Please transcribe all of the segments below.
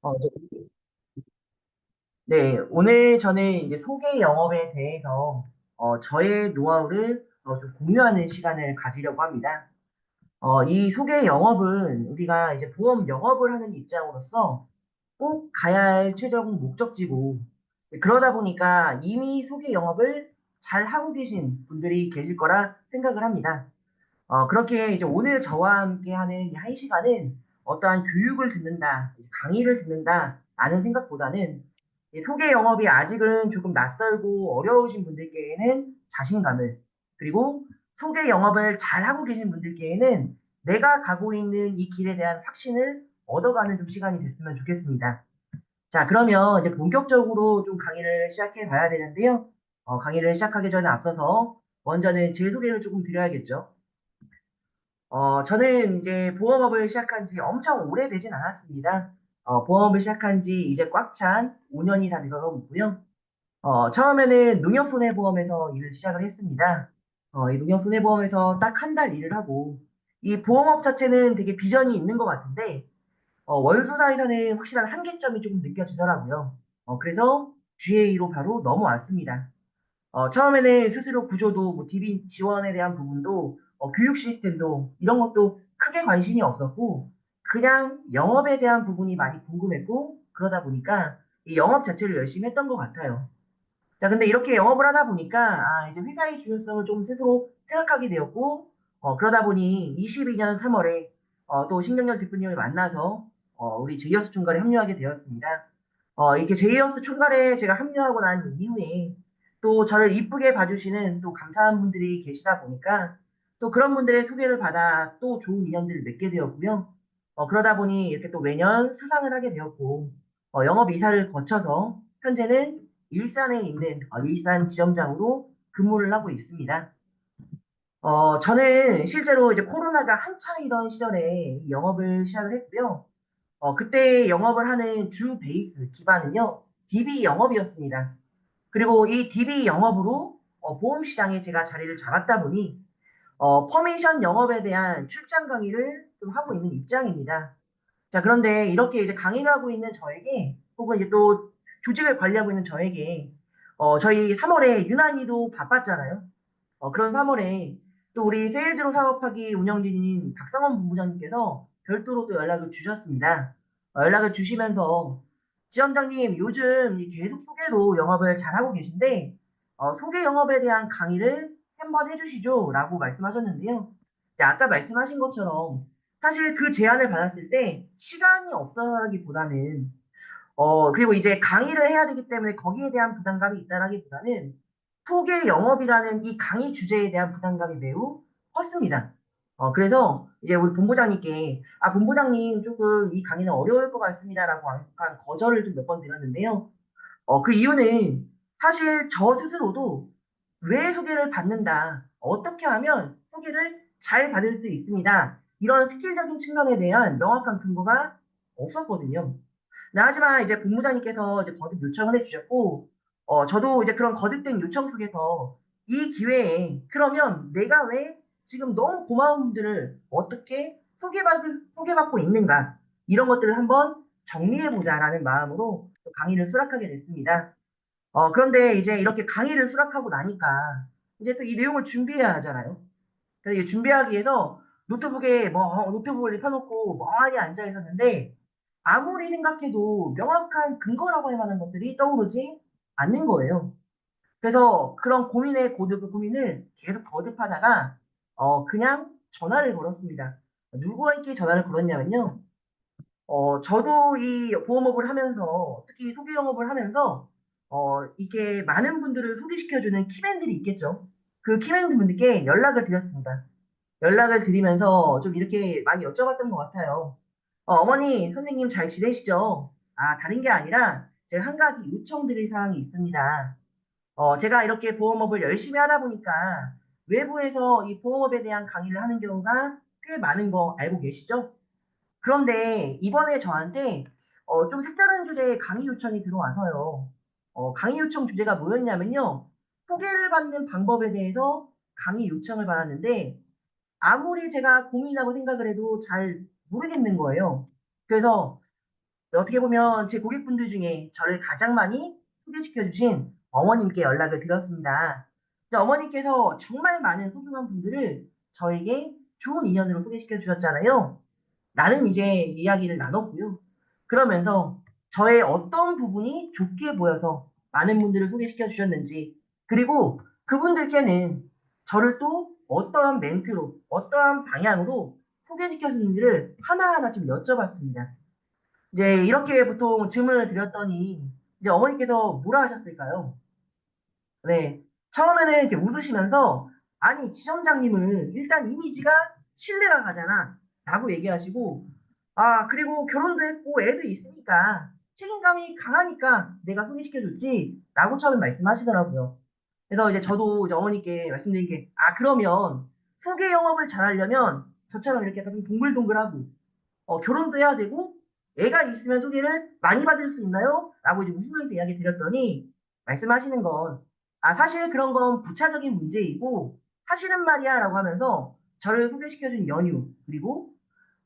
어, 저- 네, 오늘 저는 이제 소개 영업에 대해서 저의 노하우를 좀 공유하는 시간을 가지려고 합니다. 이 소개 영업은 우리가 이제 보험 영업을 하는 입장으로서 꼭 가야 할 최종 목적지고, 그러다 보니까 이미 소개 영업을 잘 하고 계신 분들이 계실 거라 생각을 합니다. 그렇게 이제 오늘 저와 함께 하는 이 한 시간은 어떠한 교육을 듣는다, 강의를 듣는다, 라는 생각보다는 이 소개 영업이 아직은 조금 낯설고 어려우신 분들께는 자신감을, 그리고 소개 영업을 잘하고 계신 분들께는 내가 가고 있는 이 길에 대한 확신을 얻어가는 좀 시간이 됐으면 좋겠습니다. 자, 그러면 이제 본격적으로 좀 강의를 시작해 봐야 되는데요. 강의를 시작하기 전에 앞서서 먼저는 제 소개를 조금 드려야겠죠. 저는 이제 보험업을 시작한 지 엄청 오래되진 않았습니다. 보험업을 시작한 지 이제 꽉 찬 5년이 다 돼가고 있고요. 처음에는 농협손해보험에서 일을 시작을 했습니다. 이 농협손해보험에서 딱 한 달 일을 하고, 이 보험업 자체는 되게 비전이 있는 것 같은데, 원수사에서는 확실한 한계점이 조금 느껴지더라고요. 그래서 GA로 바로 넘어왔습니다. 처음에는 수수료 구조도, 뭐, DB 지원에 대한 부분도, 교육 시스템도, 이런 것도 크게 관심이 없었고, 그냥 영업에 대한 부분이 많이 궁금했고, 그러다 보니까 이 영업 자체를 열심히 했던 것 같아요. 자, 근데 이렇게 영업을 하다 보니까, 이제 회사의 중요성을 좀 스스로 생각하게 되었고, 그러다 보니 22년 3월에, 또 신경렬 대표님을 만나서, 우리 제이어스 총괄에 합류하게 되었습니다. 이렇게 제이어스 총괄에 제가 합류하고 난 이후에, 또 저를 이쁘게 봐주시는 또 감사한 분들이 계시다 보니까, 또 그런 분들의 소개를 받아 또 좋은 인연들을 맺게 되었고요. 그러다 보니 이렇게 또 매년 수상을 하게 되었고, 영업 이사를 거쳐서, 현재는 일산에 있는 일산 지점장으로 근무를 하고 있습니다. 저는 실제로 이제 코로나가 한창이던 시절에 이 영업을 시작을 했고요. 그때 영업을 하는 주 베이스 기반은요, DB 영업이었습니다. 그리고 이 DB 영업으로 보험 시장에 제가 자리를 잡았다 보니 퍼미션 영업에 대한 출장 강의를 좀 하고 있는 입장입니다. 자, 그런데 이렇게 이제 강의를 하고 있는 저에게, 혹은 이제 또 조직을 관리하고 있는 저에게, 저희 3월에 유난히도 바빴잖아요. 그런 3월에 또 우리 세일즈로 사업하기 운영진인 박상원 본부장님께서 별도로 또 연락을 주셨습니다. 연락을 주시면서, 지점장님, 요즘 이 계속 소개로 영업을 잘하고 계신데, 소개 영업에 대한 강의를 한번 해주시죠. 라고 말씀하셨는데요. 이제 아까 말씀하신 것처럼, 사실 그 제안을 받았을 때 시간이 없어라기보다는 그리고 이제 강의를 해야 되기 때문에 거기에 대한 부담감이 있다라기보다는 소개 영업이라는 이 강의 주제에 대한 부담감이 매우 컸습니다. 그래서 이제 우리 본부장님께 본부장님 조금 이 강의는 어려울 것 같습니다라고 약간 거절을 좀 몇 번 드렸는데요. 그 이유는 사실 저 스스로도 왜 소개를 받는다, 어떻게 하면 소개를 잘 받을 수 있습니다, 이런 스킬적인 측면에 대한 명확한 근거가 없었거든요. 네, 하지만 이제 본부장님께서 이제 거듭 요청을 해주셨고, 저도 이제 그런 거듭된 요청 속에서 이 기회에 그러면 내가 왜 지금 너무 고마운 분들을 어떻게 소개받고 있는가, 이런 것들을 한번 정리해보자라는 마음으로 또 강의를 수락하게 됐습니다. 그런데 이제 이렇게 강의를 수락하고 나니까 이제 또 이 내용을 준비해야 하잖아요. 그래서 이게 준비하기 위해서 노트북을 펴놓고 멍하니 앉아 있었는데, 아무리 생각해도 명확한 근거라고 할 만한 것들이 떠오르지 않는 거예요. 그래서 그런 그 고민을 계속 거듭하다가 그냥 전화를 걸었습니다. 누구에게 전화를 걸었냐면요. 저도 이 보험업을 하면서, 특히 소개 영업을 하면서, 이게 많은 분들을 소개시켜주는 키맨들이 있겠죠. 그 키맨 분들께 연락을 드렸습니다. 연락을 드리면서 좀 이렇게 많이 여쭤봤던 것 같아요. 어머니, 선생님 잘 지내시죠? 다른 게 아니라 제가 한 가지 요청드릴 사항이 있습니다. 제가 이렇게 보험업을 열심히 하다 보니까 외부에서 이 보험업에 대한 강의를 하는 경우가 꽤 많은 거 알고 계시죠? 그런데 이번에 저한테 좀 색다른 주제의 강의 요청이 들어와서요. 강의 요청 주제가 뭐였냐면요. 소개를 받는 방법에 대해서 강의 요청을 받았는데, 아무리 제가 고민하고 생각을 해도 잘 모르겠는 거예요. 그래서 어떻게 보면 제 고객분들 중에 저를 가장 많이 소개시켜 주신 어머님께 연락을 드렸습니다. 이제 어머니께서 정말 많은 소중한 분들을 저에게 좋은 인연으로 소개시켜 주셨잖아요. 나는 이제 이야기를 나눴고요. 그러면서 저의 어떤 부분이 좋게 보여서 많은 분들을 소개시켜 주셨는지, 그리고 그분들께는 저를 또 어떠한 멘트로, 어떠한 방향으로 소개시켜 줬는지를 하나하나 좀 여쭤봤습니다. 이제 이렇게 보통 질문을 드렸더니 이제 어머니께서 뭐라 하셨을까요? 네. 처음에는 이렇게 웃으시면서 "아니 지점장님은 일단 이미지가 신뢰가 가잖아." 라고 얘기하시고, 아 그리고 "결혼도 했고 애도 있으니까 책임감이 강하니까 내가 소개시켜 줬지." 라고 처음에 말씀하시더라고요. 그래서 이제 저도 이제 어머니께 말씀드린 게 "아 그러면 소개 영업을 잘하려면 저처럼 이렇게 약간 좀 동글동글하고 결혼도 해야 되고 애가 있으면 소개를 많이 받을 수 있나요?" 라고 이제 웃으면서 이야기 드렸더니 말씀하시는 건 "아 사실 그런 건 부차적인 문제이고 사실은 말이야"라고 하면서 저를 소개시켜 준 연유, 그리고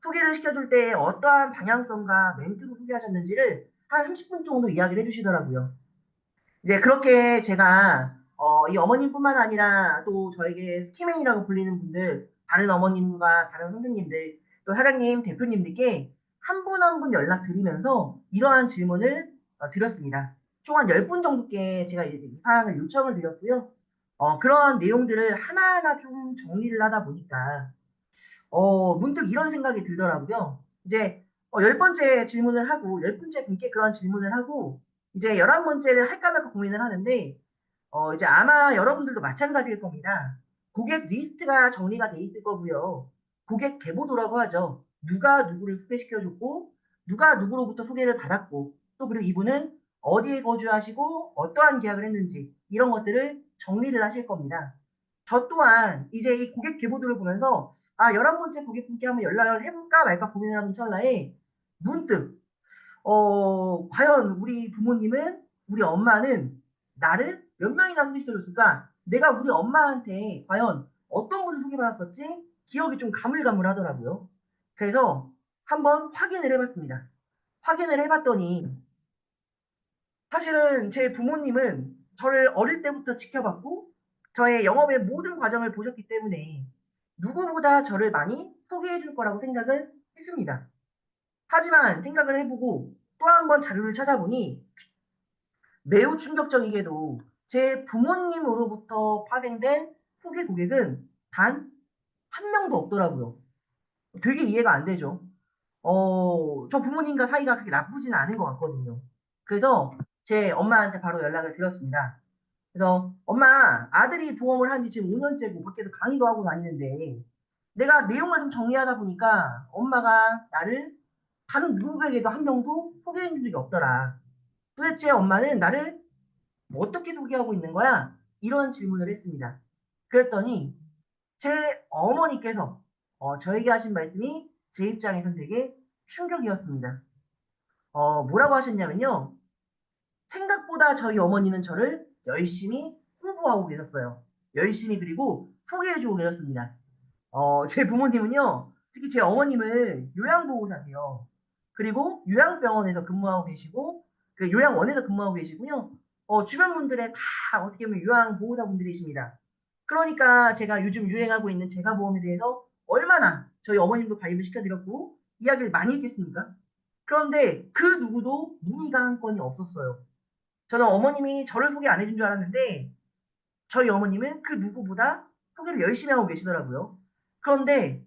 소개를 시켜 줄 때 어떠한 방향성과 멘트로 소개하셨는지를 한 30분 정도 이야기를 해 주시더라고요. 이제 그렇게 제가 이 어머님뿐만 아니라 또 저에게 키맨이라고 불리는 분들, 다른 어머님과 다른 선생님들, 또 사장님, 대표님들께 한 분 한 분 연락드리면서 이러한 질문을 드렸습니다. 총 한 10분 정도께 제가 이제 이 사항을 요청을 드렸고요. 그러한 내용들을 하나하나 좀 정리를 하다 보니까 문득 이런 생각이 들더라고요. 이제 10번째 질문을 하고 10분째 분께 그런 질문을 하고 이제 11번째를 할까 말까 고민을 하는데 이제 아마 여러분들도 마찬가지일 겁니다. 고객 리스트가 정리가 돼 있을 거고요. 고객 계보도라고 하죠. 누가 누구를 소개시켜 줬고 누가 누구로부터 소개를 받았고 또 그리고 이분은 어디에 거주하시고 어떠한 계약을 했는지 이런 것들을 정리를 하실 겁니다. 저 또한 이제 이 고객 계보도를 보면서 '아 11번째 고객분께 한번 연락을 해 볼까 말까.' 고민을 하던 찰나에 문득 '과연 우리 부모님은, 우리 엄마는 나를 몇 명이나 소개시켜 줬을까? 내가 우리 엄마한테 과연 어떤 분을 소개받았었지?' 기억이 좀 가물가물하더라고요. 그래서 한번 확인을 해 봤습니다. 확인을 해 봤더니 사실은 제 부모님은 저를 어릴 때부터 지켜봤고 저의 영업의 모든 과정을 보셨기 때문에 누구보다 저를 많이 소개해 줄 거라고 생각을 했습니다. 하지만 생각을 해 보고 또 한 번 자료를 찾아보니 매우 충격적이게도 제 부모님으로부터 파생된 소개 고객은 단 한 명도 없더라고요. 되게 이해가 안 되죠. 저 부모님과 사이가 그렇게 나쁘지는 않은 것 같거든요. 그래서 제 엄마한테 바로 연락을 드렸습니다. 그래서 "엄마, 아들이 보험을 한 지 지금 5 년째고 밖에서 강의도 하고 다니는데 내가 내용을 좀 정리하다 보니까 엄마가 나를 다른 누구에게도 한 명도 소개해 준 적이 없더라. 도대체 엄마는 나를 뭐 어떻게 소개하고 있는 거야?" 이런 질문을 했습니다. 그랬더니 제 어머니께서 저에게 하신 말씀이 제 입장에선 되게 충격이었습니다. 뭐라고 하셨냐면요. 생각보다 저희 어머니는 저를 열심히 홍보하고 계셨어요. 열심히 그리고 소개해 주고 계셨습니다. 제 부모님은요. 특히 제 어머님은 요양보호사세요. 그리고 요양병원에서 근무하고 계시고 그 요양원에서 근무하고 계시고요. 주변 분들의 다 어떻게 보면 요양보호사분들이십니다. 그러니까 제가 요즘 유행하고 있는 제가보험에 대해서 얼마나 저희 어머님도 가입을 시켜 드렸고 이야기를 많이 했겠습니까? 그런데 그 누구도 문의가 한 건이 없었어요. 저는 어머님이 저를 소개 안 해준 줄 알았는데 저희 어머님은 그 누구보다 소개를 열심히 하고 계시더라고요. 그런데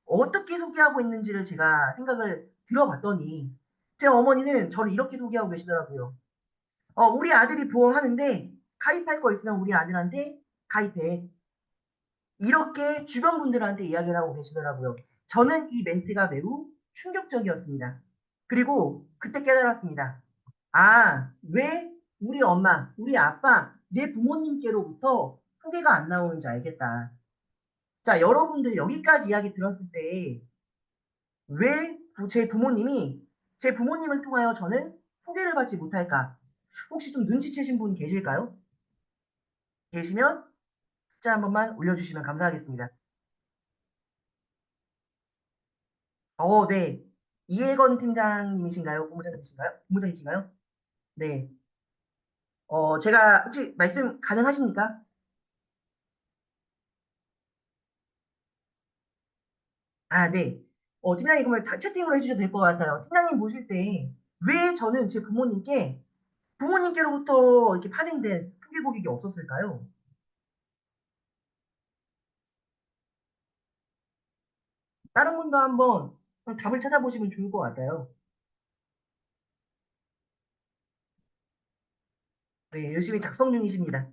어떻게 소개하고 있는지를 제가 생각을 들어 봤더니 제 어머니는 저를 이렇게 소개하고 계시더라고요. "우리 아들이 보험하는데 가입할 거 있으면 우리 아들한테 가입해." 이렇게 주변 분들한테 이야기를 하고 계시더라고요. 저는 이 멘트가 매우 충격적이었습니다. 그리고 그때 깨달았습니다. '아 왜 우리 엄마, 우리 아빠, 내 부모님께로부터 소개가 안 나오는지 알겠다.' 자 여러분들 여기까지 이야기 들었을 때 왜 제 부모님이 제 부모님을 통하여 저는 소개를 받지 못할까? 혹시 좀 눈치채신 분 계실까요? 계시면 숫자 한 번만 올려주시면 감사하겠습니다. 네. 이해건 팀장님이신가요? 본부장님이신가요? 본부장이신가요? 네. 제가 혹시 말씀 가능하십니까? 아, 네. 팀장님 그러면 채팅으로 해주셔도 될 것 같아요. 팀장님 보실 때 왜 저는 제 부모님께로부터 이렇게 파생된 크게 고객이 없었을까요? 다른 분도 한번 답을 찾아보시면 좋을 것 같아요. 네, 열심히 작성 중이십니다.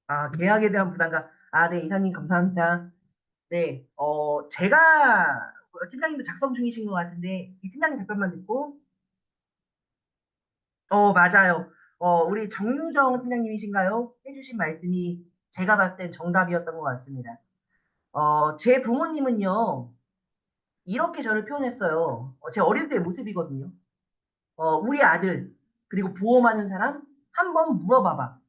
아, 계약에 대한 부담감. 아, 네, 이사님 감사합니다. 네, 제가 팀장님도 작성 중이신 것 같은데 이 팀장님 답변만 듣고 맞아요. 우리 정유정 팀장님이신가요? 해주신 말씀이 제가 봤을 땐 정답이었던 것 같습니다. 제 부모님은요, 이렇게 저를 표현했어요. 제 어릴 때 모습이거든요. 우리 아들, 그리고 보험하는 사람, 한번 물어봐봐.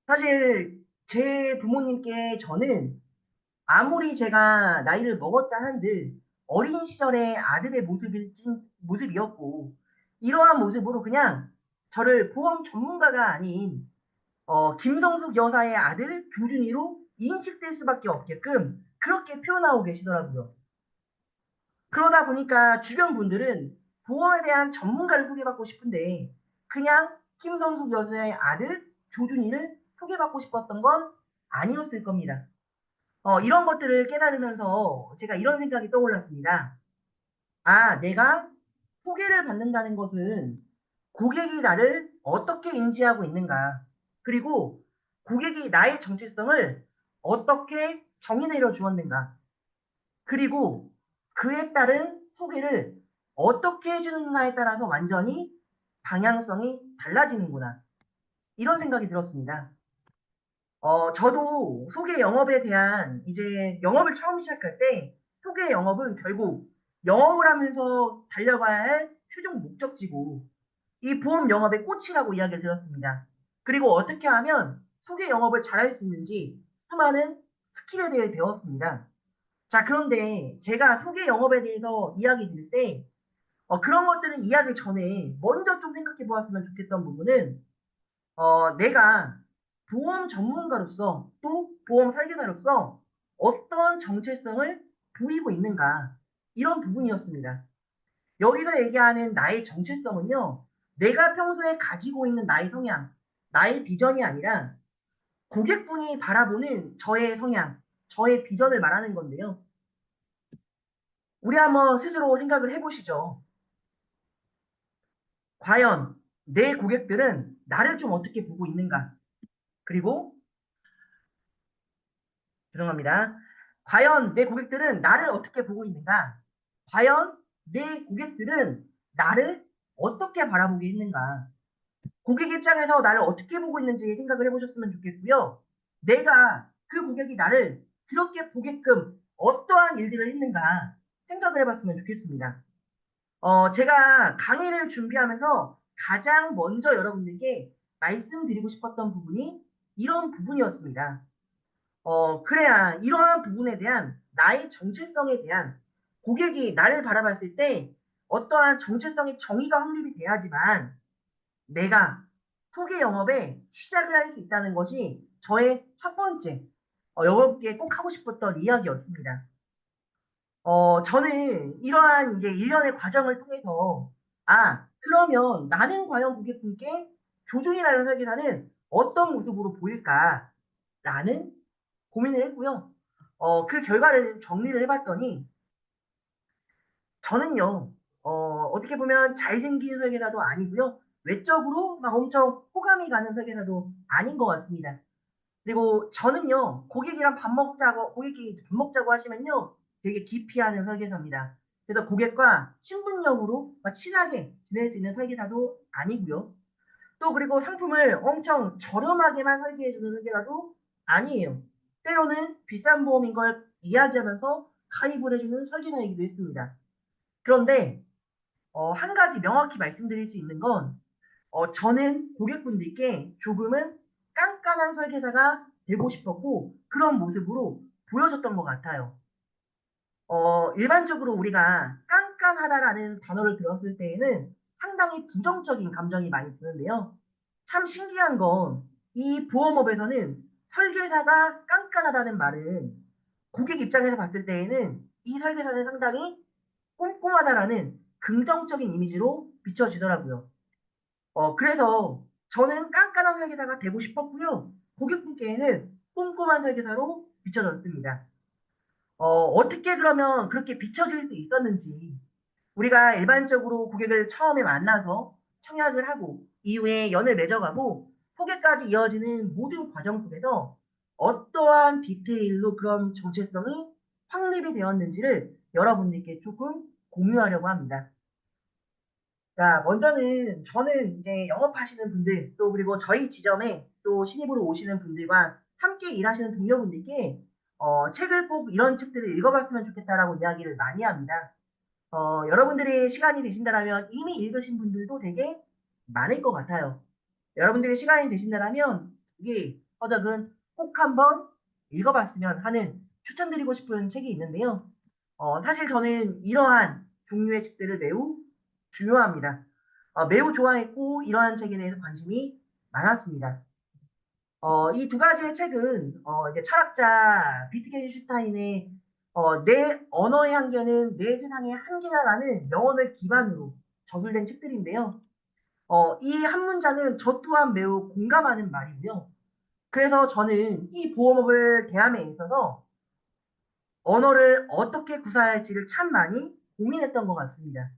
사실, 제 부모님께 저는 아무리 제가 나이를 먹었다 한들, 어린 시절의 아들의 모습이었고, 이러한 모습으로 그냥 저를 보험 전문가가 아닌 김성숙 여사의 아들 조준이로 인식될 수밖에 없게끔 그렇게 표현하고 계시더라고요. 그러다 보니까 주변 분들은 보험에 대한 전문가를 소개받고 싶은데 그냥 김성숙 여사의 아들 조준이를 소개받고 싶었던 건 아니었을 겁니다. 이런 것들을 깨달으면서 제가 이런 생각이 떠올랐습니다. 아, 내가 소개를 받는다는 것은 고객이 나를 어떻게 인지하고 있는가, 그리고 고객이 나의 정체성을 어떻게 정의 내려 주었는가, 그리고 그에 따른 소개를 어떻게 해주는가에 따라서 완전히 방향성이 달라지는구나. 이런 생각이 들었습니다. 저도 소개 영업에 대한 이제 영업을 처음 시작할 때 소개 영업은 결국 영업을 하면서 달려가야 할 최종 목적지고 이 보험 영업의 꽃이라고 이야기를 들었습니다. 그리고 어떻게 하면 소개 영업을 잘할 수 있는지 수많은 스킬에 대해 배웠습니다. 자, 그런데 제가 소개 영업에 대해서 이야기 드릴 때 그런 것들은 이야기 전에 먼저 좀 생각해 보았으면 좋겠던 부분은 내가 보험 전문가로서 또 보험 설계사로서 어떤 정체성을 보이고 있는가 이런 부분이었습니다. 여기서 얘기하는 나의 정체성은요, 내가 평소에 가지고 있는 나의 성향, 나의 비전이 아니라 고객분이 바라보는 저의 성향, 저의 비전을 말하는 건데요. 우리 한번 스스로 생각을 해보시죠. 과연 내 고객들은 나를 좀 어떻게 보고 있는가? 그리고 죄송합니다. 과연 내 고객들은 나를 어떻게 보고 있는가? 과연 내 고객들은 나를 어떻게 바라보게 했는가? 고객 입장에서 나를 어떻게 보고 있는지 생각을 해보셨으면 좋겠고요. 내가 그 고객이 나를 그렇게 보게끔 어떠한 일들을 했는가 생각을 해봤으면 좋겠습니다. 제가 강의를 준비하면서 가장 먼저 여러분들께 말씀드리고 싶었던 부분이 이런 부분이었습니다. 그래야 이러한 부분에 대한 나의 정체성에 대한 고객이 나를 바라봤을 때 어떠한 정체성의 정의가 확립이 돼야지만 내가 소개 영업에 시작을 할 수 있다는 것이 저의 첫 번째 여러분께 꼭 하고 싶었던 이야기였습니다. 저는 이러한 이제 일련의 과정을 통해서 그러면 나는 과연 고객분께 조준이라는 설계사는 어떤 모습으로 보일까라는 고민을 했고요. 그 결과를 정리를 해봤더니 저는요, 어떻게 보면 잘생긴 설계사도 아니고요. 외적으로 막 엄청 호감이 가는 설계사도 아닌 것 같습니다. 그리고 저는요, 고객이 밥 먹자고 하시면요, 되게 기피하는 설계사입니다. 그래서 고객과 친분력으로 친하게 지낼 수 있는 설계사도 아니고요. 또 그리고 상품을 엄청 저렴하게만 설계해주는 설계사도 아니에요. 때로는 비싼 보험인 걸 이야기하면서 가입을 해주는 설계사이기도 했습니다. 그런데 한 가지 명확히 말씀드릴 수 있는 건 저는 고객분들께 조금은 깐깐한 설계사가 되고 싶었고 그런 모습으로 보여줬던 것 같아요. 일반적으로 우리가 깐깐하다라는 단어를 들었을 때에는 상당히 부정적인 감정이 많이 드는데요. 참 신기한 건 이 보험업에서는 설계사가 깐깐하다는 말은 고객 입장에서 봤을 때에는 이 설계사는 상당히 꼼꼼하다라는 긍정적인 이미지로 비춰지더라고요. 그래서 저는 깐깐한 설계사가 되고 싶었고요. 고객분께는 꼼꼼한 설계사로 비춰졌습니다. 어떻게 그러면 그렇게 비춰질 수 있었는지 우리가 일반적으로 고객을 처음에 만나서 청약을 하고 이후에 연을 맺어가고 소개까지 이어지는 모든 과정 속에서 어떠한 디테일로 그런 정체성이 확립이 되었는지를 여러분들께 조금 공유하려고 합니다. 자, 먼저는 저는 이제 영업하시는 분들 또 그리고 저희 지점에 또 신입으로 오시는 분들과 함께 일하시는 동료분들께 책을 꼭 이런 책들을 읽어봤으면 좋겠다라고 이야기를 많이 합니다. 여러분들이 시간이 되신다라면 이미 읽으신 분들도 되게 많을 것 같아요. 여러분들이 시간이 되신다라면 이게 허적은 꼭 한번 읽어봤으면 하는 추천드리고 싶은 책이 있는데요. 사실 저는 이러한 종류의 책들을 매우 중요합니다. 매우 좋아했고 이러한 책에 대해서 관심이 많았습니다. 이 두 가지의 책은 이제 철학자 비트겐슈타인의 내 언어의 한계는 내 세상의 한계다라는 명언을 기반으로 저술된 책들인데요. 이 한 문장은 저 또한 매우 공감하는 말이고요. 그래서 저는 이 보험업을 대함에 있어서 언어를 어떻게 구사할지를 참 많이 고민했던 것 같습니다.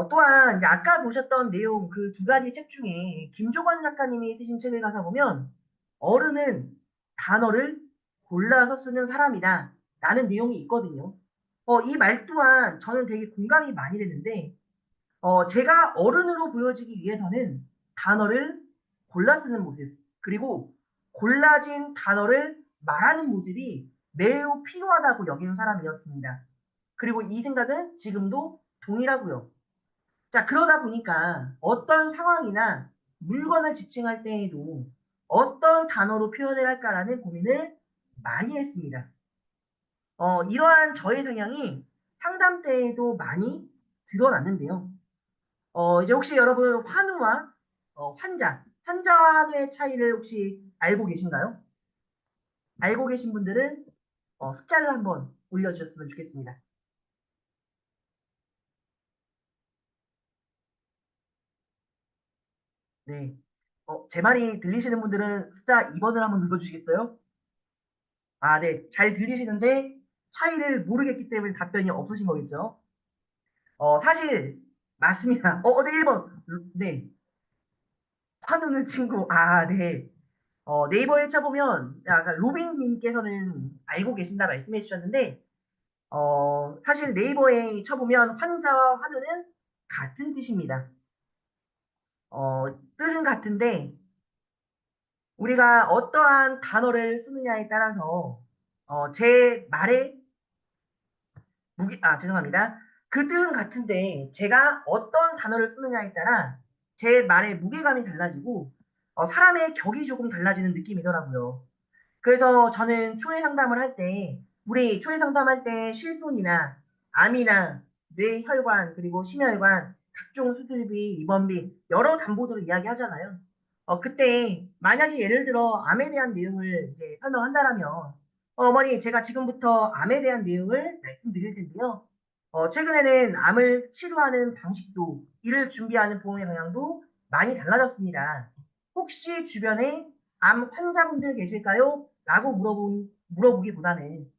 또한 이제 아까 보셨던 내용 그 두 가지 책 중에 김조건 작가님이 쓰신 책을 가서 보면 어른은 단어를 골라서 쓰는 사람이다 라는 내용이 있거든요. 이 말 또한 저는 되게 공감이 많이 됐는데 제가 어른으로 보여지기 위해서는 단어를 골라 쓰는 모습 그리고 골라진 단어를 말하는 모습이 매우 필요하다고 여기는 사람이었습니다. 그리고 이 생각은 지금도 동일하고요. 자, 그러다 보니까 어떤 상황이나 물건을 지칭할 때에도 어떤 단어로 표현을 할까라는 고민을 많이 했습니다. 이러한 저의 성향이 상담 때에도 많이 드러났는데요. 이제 혹시 여러분 환우와 환자와 환우의 차이를 혹시 알고 계신가요? 알고 계신 분들은 숫자를 한번 올려주셨으면 좋겠습니다. 네. 제 말이 들리시는 분들은 숫자 2번을 한번 눌러주시겠어요? 아, 네. 잘 들리시는데 차이를 모르겠기 때문에 답변이 없으신 거겠죠? 사실 맞습니다. 네, 1번. 네. 환우는 친구. 아, 네. 네이버에 쳐보면 아까 로빈님께서는 알고 계신다 말씀해 주셨는데 사실 네이버에 쳐보면 환자와 환우는 같은 뜻입니다. 뜻은 같은데 우리가 어떠한 단어를 쓰느냐에 따라서 제 말의 죄송합니다. 그 뜻은 같은데 제가 어떤 단어를 쓰느냐에 따라 제 말의 무게감이 달라지고 사람의 격이 조금 달라지는 느낌이더라고요. 그래서 저는 초회 상담을 할 때 우리 초회 상담할 때 실손이나 암이나 뇌혈관 그리고 심혈관 각종 수술비, 입원비 여러 담보들을 이야기하잖아요. 그때 만약에 예를 들어 암에 대한 내용을 이제 설명한다라면 어머니 제가 지금부터 암에 대한 내용을 말씀드릴 텐데요. 최근에는 암을 치료하는 방식도 이를 준비하는 보험의 방향도 많이 달라졌습니다. 혹시 주변에 암 환자분들 계실까요? 라고 물어보기보다는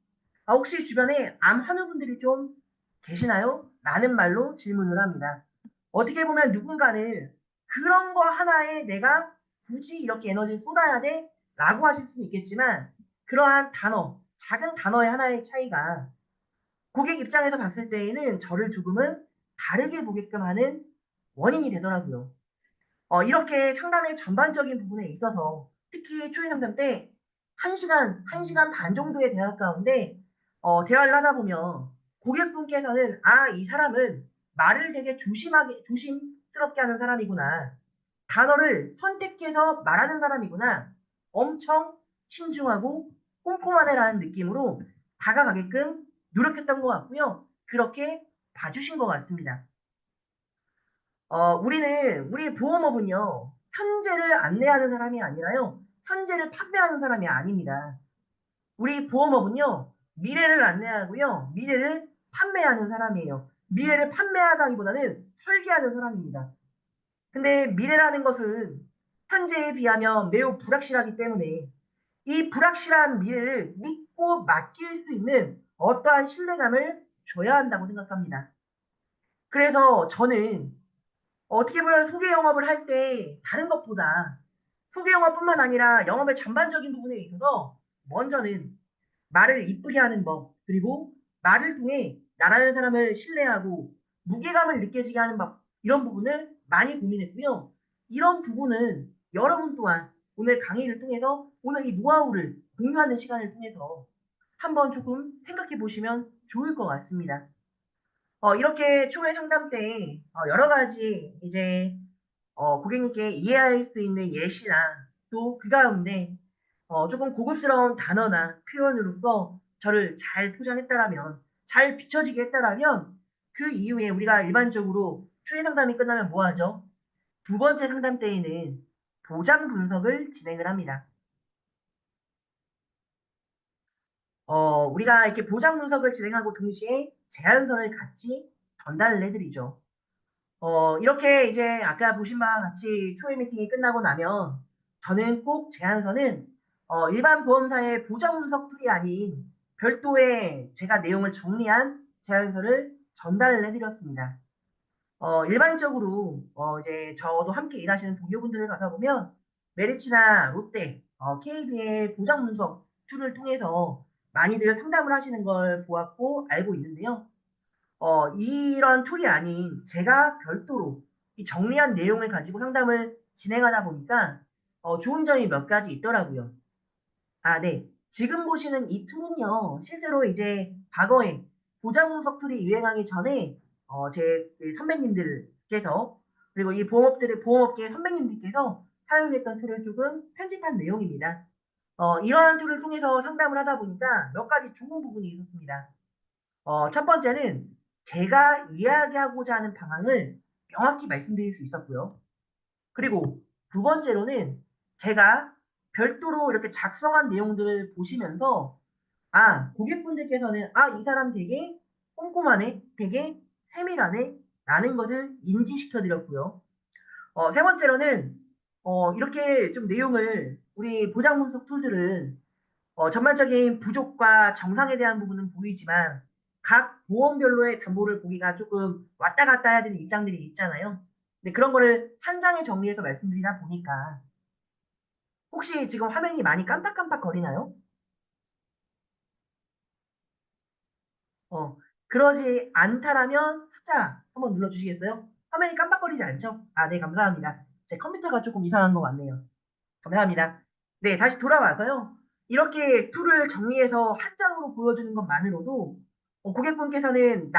혹시 주변에 암 환우분들이 좀 계시나요? 라는 말로 질문을 합니다. 어떻게 보면 누군가는 그런 거 하나에 내가 굳이 이렇게 에너지를 쏟아야 돼? 라고 하실 수는 있겠지만 그러한 단어, 작은 단어의 하나의 차이가 고객 입장에서 봤을 때에는 저를 조금은 다르게 보게끔 하는 원인이 되더라고요. 이렇게 상담의 전반적인 부분에 있어서 특히 초기 상담 때 1시간, 1시간 반 정도의 대화 가운데 대화를 하다 보면 고객분께서는 이 사람은 말을 되게 고급스럽게 하는 사람이구나. 단어를 선택해서 말하는 사람이구나. 엄청 신중하고 꼼꼼하네라는 느낌으로 다가가게끔 노력했던 것 같고요. 그렇게 봐주신 것 같습니다. 우리 보험업은요, 현재를 안내하는 사람이 아니라요, 현재를 판매하는 사람이 아닙니다. 우리 보험업은요, 미래를 안내하고요, 미래를 판매하는 사람이에요. 미래를 판매하다기보다는 설계하는 사람입니다. 근데 미래라는 것은 현재에 비하면 매우 불확실하기 때문에 이 불확실한 미래를 믿고 맡길 수 있는 어떠한 신뢰감을 줘야 한다고 생각합니다. 그래서 저는 어떻게 보면 소개 영업을 할 때 다른 것보다 소개 영업뿐만 아니라 영업의 전반적인 부분에 있어서 먼저는 말을 이쁘게 하는 법, 그리고 말을 통해 나라는 사람을 신뢰하고 무게감을 느껴지게 하는 법, 이런 부분을 많이 고민했고요. 이런 부분은 여러분 또한 오늘 강의를 통해서 오늘 이 노하우를 공유하는 시간을 통해서 한번 조금 생각해 보시면 좋을 것 같습니다. 이렇게 초회 상담 때 여러 가지 이제 고객님께 이해할 수 있는 예시나 또 그 가운데 조금 고급스러운 단어나 표현으로서 저를 잘 포장했다라면, 잘 비춰지게 했다라면 그 이후에 우리가 일반적으로 초회 상담이 끝나면 뭐 하죠? 두 번째 상담 때에는 보장 분석을 진행을 합니다. 우리가 이렇게 보장 분석을 진행하고 동시에 제안서를 같이 전달을 해드리죠. 이렇게 이제 아까 보신 바와 같이 초회 미팅이 끝나고 나면 저는 꼭 제안서는 일반 보험사의 보장 분석 툴이 아닌 별도의 제가 내용을 정리한 제안서를 전달을 해드렸습니다. 일반적으로 이제 저도 함께 일하시는 동료분들을 가다 보면 메리츠나 롯데, KB의 보장 분석 툴을 통해서 많이들 상담을 하시는 걸 보았고 알고 있는데요. 이런 툴이 아닌 제가 별도로 이 정리한 내용을 가지고 상담을 진행하다 보니까 좋은 점이 몇 가지 있더라고요. 아, 네. 지금 보시는 이 툴은요, 실제로 이제 과거에 보장 분석 툴이 유행하기 전에 제그 선배님들께서 그리고 이 보험업계 선배님들께서 사용했던 툴을 조금 편집한 내용입니다. 이러한 툴을 통해서 상담을 하다 보니까 몇 가지 좋은 부분이 있었습니다. 첫 번째는 제가 이야기하고자 하는 방향을 명확히 말씀드릴 수 있었고요. 그리고 두 번째로는 제가 별도로 이렇게 작성한 내용들을 보시면서 고객분들께서는 이 사람 되게 꼼꼼하네, 되게 세밀하네 라는 것을 인지시켜 드렸고요. 세 번째로는 이렇게 좀 내용을 우리 보장 분석 툴들은 전반적인 부족과 정상에 대한 부분은 보이지만 각 보험별로의 담보를 보기가 조금 왔다 갔다 해야 되는 입장들이 있잖아요. 근데 그런 거를 한 장에 정리해서 말씀드리다 보니까 혹시 지금 화면이 많이 깜빡깜빡 거리나요? 어, 그러지 않다라면 숫자 한번 눌러주시겠어요? 화면이 깜빡거리지 않죠? 네, 감사합니다. 제 컴퓨터가 조금 이상한 것 같네요. 감사합니다. 네, 다시 돌아와서요. 이렇게 툴을 정리해서 한 장으로 보여주는 것만으로도 고객분께서는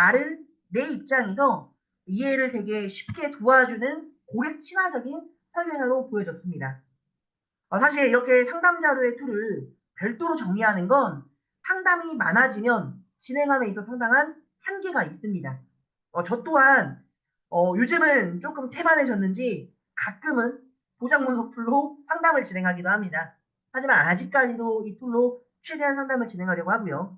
내 입장에서 이해를 되게 쉽게 도와주는 고객 친화적인 설계사로 보여졌습니다. 사실 이렇게 상담 자료의 툴을 별도로 정리하는 건 상담이 많아지면 진행함에 있어 상당한 한계가 있습니다. 저 또한 요즘은 조금 태만해졌는지 가끔은 보장 분석 툴로 상담을 진행하기도 합니다. 하지만 아직까지도 이 툴로 최대한 상담을 진행하려고 하고요.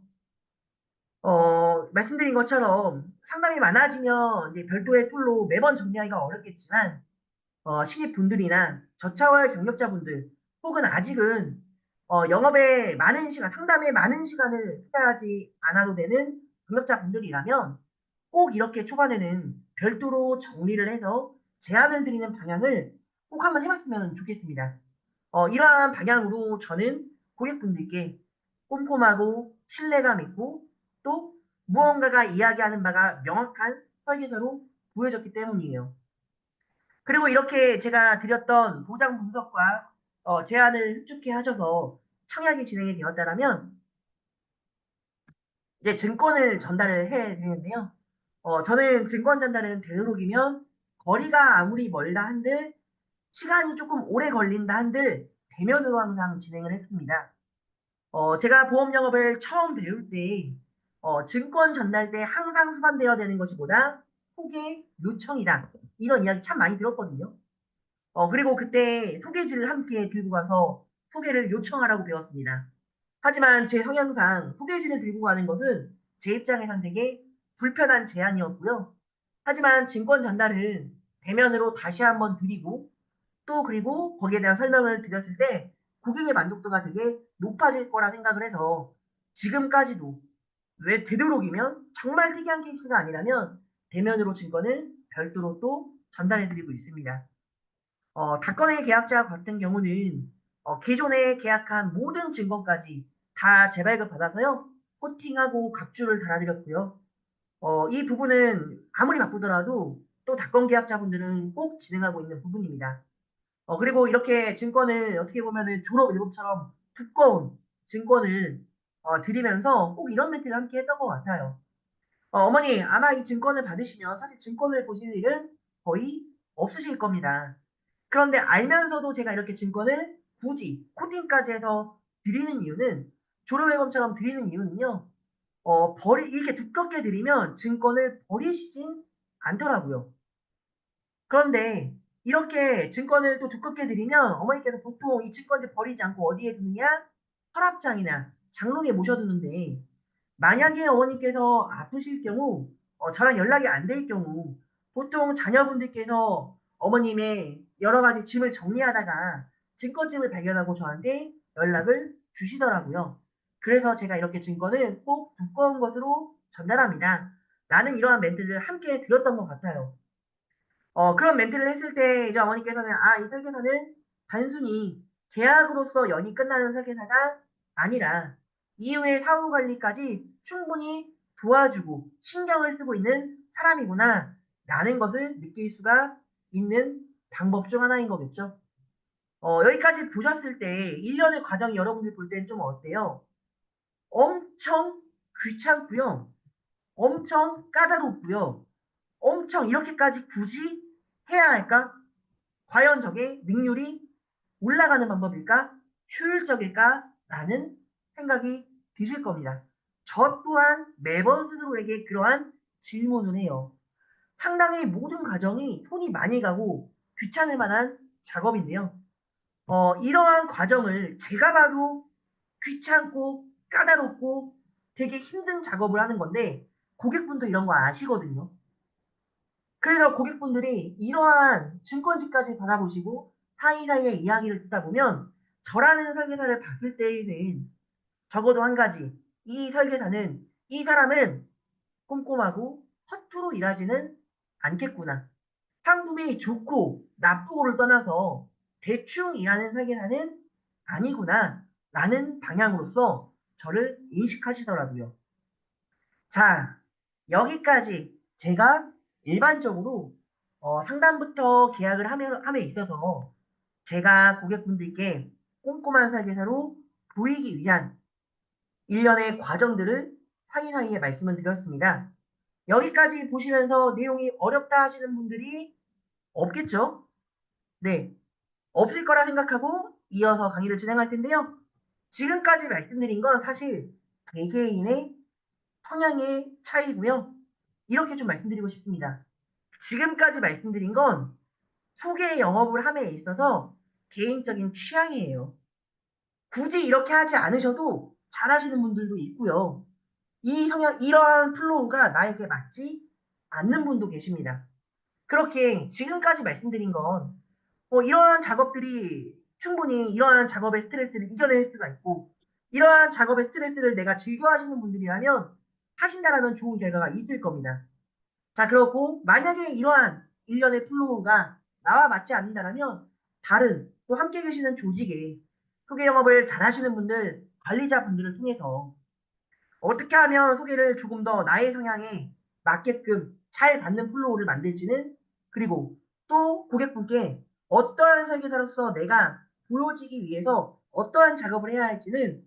말씀드린 것처럼 상담이 많아지면 이제 별도의 툴로 매번 정리하기가 어렵겠지만 신입분들이나 저차월 경력자분들 혹은 아직은 영업에 많은 시간, 상담에 많은 시간을 투자하지 않아도 되는 경력자분들이라면 꼭 이렇게 초반에는 별도로 정리를 해서 제안을 드리는 방향을 꼭 한번 해봤으면 좋겠습니다. 이러한 방향으로 저는 고객분들께 꼼꼼하고 신뢰감 있고 또 무언가가 이야기하는 바가 명확한 설계서로 보여졌기 때문이에요. 그리고 이렇게 제가 드렸던 보장 분석과 제안을 흡족해 하셔서 청약이 진행이 되었다라면 이제 증권을 전달을 해 드리는데요. 저는 증권 전달은 되도록이면 거리가 아무리 멀다 한들 시간이 조금 오래 걸린다 한들 대면으로 항상 진행을 했습니다. 제가 보험 영업을 처음 배울 때 증권 전날 때 항상 수반되어야 되는 것이 뭐다? 소개 요청이다. 이런 이야기 참 많이 들었거든요. 그리고 그때 소개지를 함께 들고 가서 소개를 요청하라고 배웠습니다. 하지만 제 성향상 소개지를 들고 가는 것은 제 입장에선 되게 불편한 제안이었고요. 하지만 증권 전달은 대면으로 다시 한번 드리고 또 그리고 거기에 대한 설명을 드렸을 때 고객의 만족도가 되게 높아질 거라 생각을 해서 지금까지도 왜 되도록이면 정말 특이한 케이스가 아니라면 대면으로 증권을 별도로 또 전달해 드리고 있습니다. 닷컴의 계약자 같은 경우는 기존에 계약한 모든 증권까지 다 재발급 받아서요. 코팅하고 각주를 달아드렸고요. 이 부분은 아무리 바쁘더라도 또 닷컴 계약자분들은 꼭 진행하고 있는 부분입니다. 그리고 이렇게 증권을 어떻게 보면은 졸업 앨범처럼 두꺼운 증권을 드리면서 꼭 이런 멘트를 함께 했던 것 같아요. 어머니, 아마 이 증권을 받으시면 사실 증권을 보실 일은 거의 없으실 겁니다. 그런데 알면서도 제가 이렇게 증권을 굳이 코팅까지 해서 드리는 이유는 졸업 앨범처럼 드리는 이유는요. 이렇게 두껍게 드리면 증권을 버리시진 않더라고요. 그런데 이렇게 증권을 또 두껍게 드리면 어머니께서 보통 이 증권지 버리지 않고 어디에 두느냐? 서랍장이나 장롱에 모셔두는데 만약에 어머니께서 아프실 경우 저랑 연락이 안 될 경우 보통 자녀분들께서 어머님의 여러 가지 짐을 정리하다가 증권짐을 발견하고 저한테 연락을 주시더라고요. 그래서 제가 이렇게 증권을 꼭 두꺼운 것으로 전달합니다. 라는 이러한 멘트를 함께 드렸던 것 같아요. 그런 멘트를 했을 때 이제 어머니께서는 이 설계사는 단순히 계약으로서 연이 끝나는 설계사가 아니라 이후의 사후 관리까지 충분히 도와주고 신경을 쓰고 있는 사람이구나 라는 것을 느낄 수가 있는 방법 중 하나인 거겠죠. 여기까지 보셨을 때 일련의 과정이 여러분들 볼 땐 좀 어때요? 엄청 귀찮고요. 엄청 까다롭고요. 엄청 이렇게까지 굳이 해야 할까? 과연 저게 능률이 올라가는 방법일까? 효율적일까? 라는 생각이 드실 겁니다. 저 또한 매번 스스로에게 그러한 질문을 해요. 상당히 모든 과정이 손이 많이 가고 귀찮을 만한 작업인데요. 이러한 과정을 제가 봐도 귀찮고 까다롭고 되게 힘든 작업을 하는 건데 고객분도 이런 거 아시거든요. 그래서 고객분들이 이러한 증권지까지 받아보시고 사이사이에 이야기를 듣다 보면 저라는 설계사를 봤을 때에는 적어도 한 가지, 이 설계사는 이 사람은 꼼꼼하고 허투루 일하지는 않겠구나. 상품이 좋고 나쁘고를 떠나서 대충 일하는 설계사는 아니구나 라는 방향으로서 저를 인식하시더라고요. 자, 여기까지 제가 일반적으로 상담부터 계약을 함에 있어서 제가 고객분들께 꼼꼼한 설계사로 보이기 위한 일련의 과정들을 사이사이에 말씀을 드렸습니다. 여기까지 보시면서 내용이 어렵다 하시는 분들이 없겠죠? 네, 없을 거라 생각하고 이어서 강의를 진행할 텐데요. 지금까지 말씀드린 건 사실 개개인의 성향의 차이고요. 이렇게 좀 말씀드리고 싶습니다. 지금까지 말씀드린 건 소개 영업을 함에 있어서 개인적인 취향이에요. 굳이 이렇게 하지 않으셔도 잘하시는 분들도 있고요. 이 성향, 이러한 플로우가 나에게 맞지 않는 분도 계십니다. 그렇게 지금까지 말씀드린 건 이러한 작업들이 충분히 이러한 작업의 스트레스를 이겨낼 수가 있고 이러한 작업의 스트레스를 내가 즐겨 하시는 분들이라면 하신다라면 좋은 결과가 있을 겁니다. 자, 그렇고 만약에 이러한 일련의 플로우가 나와 맞지 않는다면 다른 또 함께 계시는 조직에 소개 영업을 잘 하시는 분들, 관리자분들을 통해서 어떻게 하면 소개를 조금 더 나의 성향에 맞게끔 잘 받는 플로우를 만들지는 그리고 또 고객분께 어떠한 설계사로서 내가 보여지기 위해서 어떠한 작업을 해야 할지는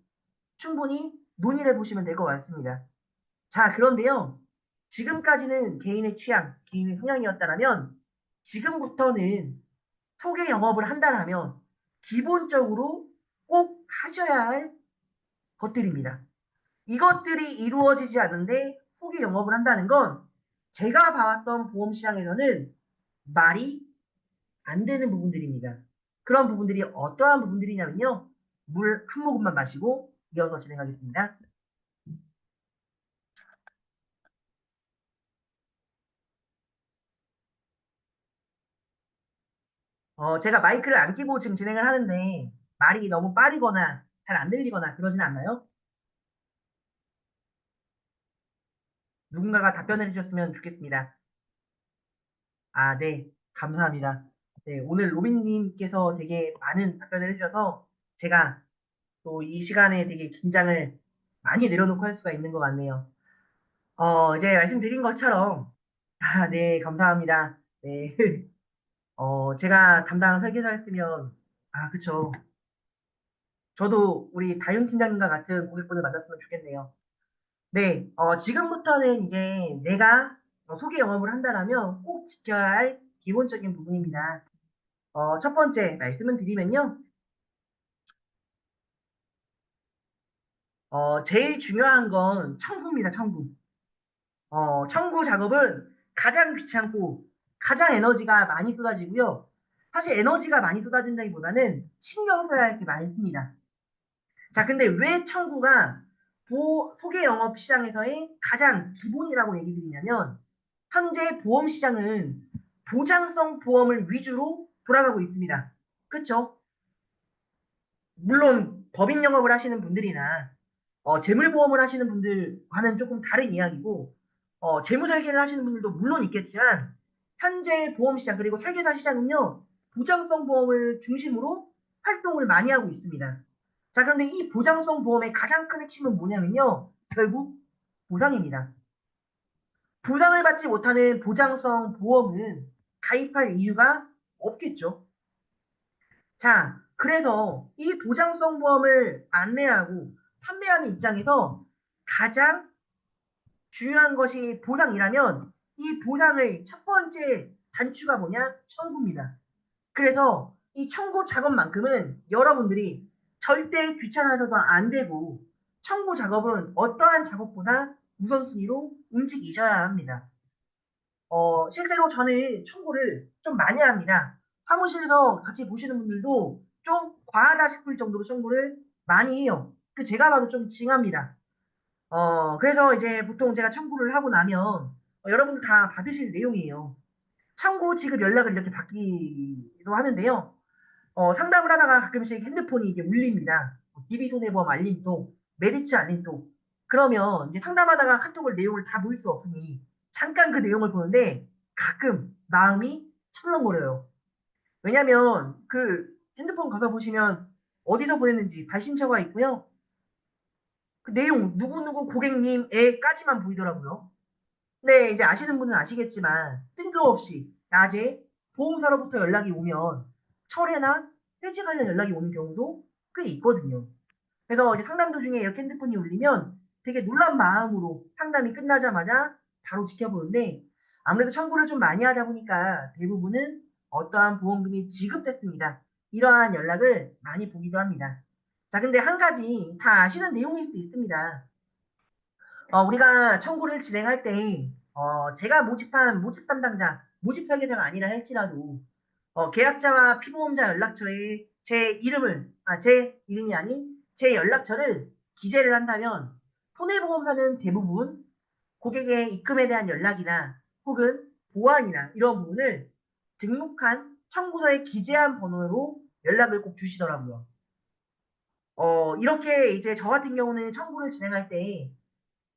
충분히 논의를 해보시면 될 것 같습니다. 자, 그런데요. 지금까지는 개인의 취향, 개인의 성향이었다면 지금부터는 소개 영업을 한다면 기본적으로 꼭 하셔야 할 것들입니다. 이것들이 이루어지지 않는데 소개 영업을 한다는 건 제가 봐왔던 보험 시장에서는 말이 안 되는 부분들입니다. 그런 부분들이 어떠한 부분들이냐면요. 물 한 모금만 마시고 이어서 진행하겠습니다. 제가 마이크를 안 끼고 지금 진행을 하는데 말이 너무 빠르거나 잘 안 들리거나 그러진 않나요? 누군가가 답변을 해주셨으면 좋겠습니다. 아, 네. 감사합니다. 네, 오늘 로빈님께서 되게 많은 답변을 해주셔서 제가 또 이 시간에 되게 긴장을 많이 내려놓고 할 수가 있는 것 같네요. 이제 말씀드린 것처럼, 아, 네, 감사합니다. 네. 제가 담당 설계사였으면, 아, 그쵸. 저도 우리 다윤 팀장님과 같은 고객분을 만났으면 좋겠네요. 네, 지금부터는 이제 내가 소개 영업을 한다면 꼭 지켜야 할 기본적인 부분입니다. 첫 번째 말씀을 드리면요. 제일 중요한 건 청구입니다, 청구. 청구 작업은 가장 귀찮고 가장 에너지가 많이 쏟아지고요. 사실 에너지가 많이 쏟아진다기보다는 신경 써야 할 게 많습니다. 자, 근데 왜 청구가 소개 영업 시장에서의 가장 기본이라고 얘기 드리냐면, 현재 보험 시장은 보장성 보험을 위주로 돌아가고 있습니다. 그렇죠? 물론 법인 영업을 하시는 분들이나 재물보험을 하시는 분들과는 조금 다른 이야기고, 재무설계를 하시는 분들도 물론 있겠지만, 현재 보험시장 그리고 설계사 시장은요, 보장성 보험을 중심으로 활동을 많이 하고 있습니다. 자, 그런데 이 보장성 보험의 가장 큰 핵심은 뭐냐면요, 결국 보상입니다. 보상을 받지 못하는 보장성 보험은 가입할 이유가 없겠죠. 자, 그래서 이 보장성 보험을 안내하고 판매하는 입장에서 가장 중요한 것이 보상이라면 이 보상의 첫 번째 단추가 뭐냐? 청구입니다. 그래서 이 청구 작업만큼은 여러분들이 절대 귀찮아서도 안 되고 청구 작업은 어떠한 작업보다 우선순위로 움직이셔야 합니다. 실제로 저는 청구를 좀 많이 합니다. 사무실에서 같이 보시는 분들도 좀 과하다 싶을 정도로 청구를 많이 해요. 그 제가 봐도 좀 징합니다. 그래서 이제 보통 제가 청구를 하고 나면 여러분들 다 받으실 내용이에요. 청구 지급 연락을 이렇게 받기도 하는데요. 상담을 하다가 가끔씩 핸드폰이 이게 울립니다. DB손해보험 알림톡, 메리츠 알림톡. 그러면 이제 상담하다가 카톡을 내용을 다 볼 수 없으니 잠깐 그 내용을 보는데 가끔 마음이 철렁거려요. 왜냐면 그 핸드폰 가서 보시면 어디서 보냈는지 발신처가 있고요. 그 내용 누구누구 고객님에까지만 보이더라고요. 네, 이제 아시는 분은 아시겠지만 뜬금없이 낮에 보험사로부터 연락이 오면 철회나 해지 관련 연락이 오는 경우도 꽤 있거든요. 그래서 이제 상담 도중에 이렇게 핸드폰이 울리면 되게 놀란 마음으로 상담이 끝나자마자 바로 지켜보는데 아무래도 청구를 좀 많이 하다 보니까 대부분은 어떠한 보험금이 지급됐습니다. 이러한 연락을 많이 보기도 합니다. 자, 근데 한 가지 다 아시는 내용일 수도 있습니다. 우리가 청구를 진행할 때, 제가 모집한 모집 담당자, 모집 설계사가 아니라 할지라도, 계약자와 피보험자 연락처에 제 이름이 아닌 제 연락처를 기재를 한다면, 손해보험사는 대부분 고객의 입금에 대한 연락이나 혹은 보안이나 이런 부분을 등록한 청구서에 기재한 번호로 연락을 꼭 주시더라고요. 이렇게 이제 저 같은 경우는 청구를 진행할 때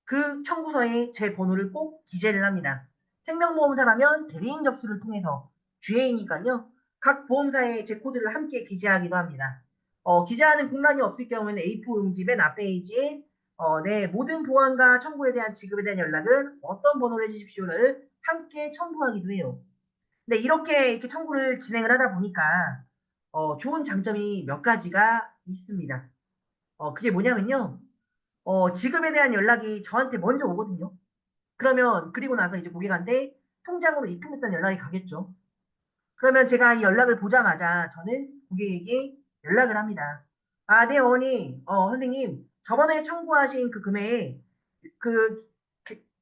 그 청구서에 제 번호를 꼭 기재를 합니다. 생명보험사라면 대리인 접수를 통해서 GA니까요. 각 보험사에 제 코드를 함께 기재하기도 합니다. 기재하는 공란이 없을 경우에는 A4 용지 맨 앞페이지에 네, 모든 보안과 청구에 대한 지급에 대한 연락은 어떤 번호로 해주십시오를 함께 첨부하기도 해요. 근데 이렇게 청구를 진행을 하다 보니까 좋은 장점이 몇 가지가 있습니다. 그게 뭐냐면요. 지급에 대한 연락이 저한테 먼저 오거든요. 그러면 그리고 나서 이제 고객한테 통장으로 입금했다는 연락이 가겠죠. 그러면 제가 이 연락을 보자마자 저는 고객에게 연락을 합니다. 아, 네, 어머니, 선생님, 저번에 청구하신 그 금액, 그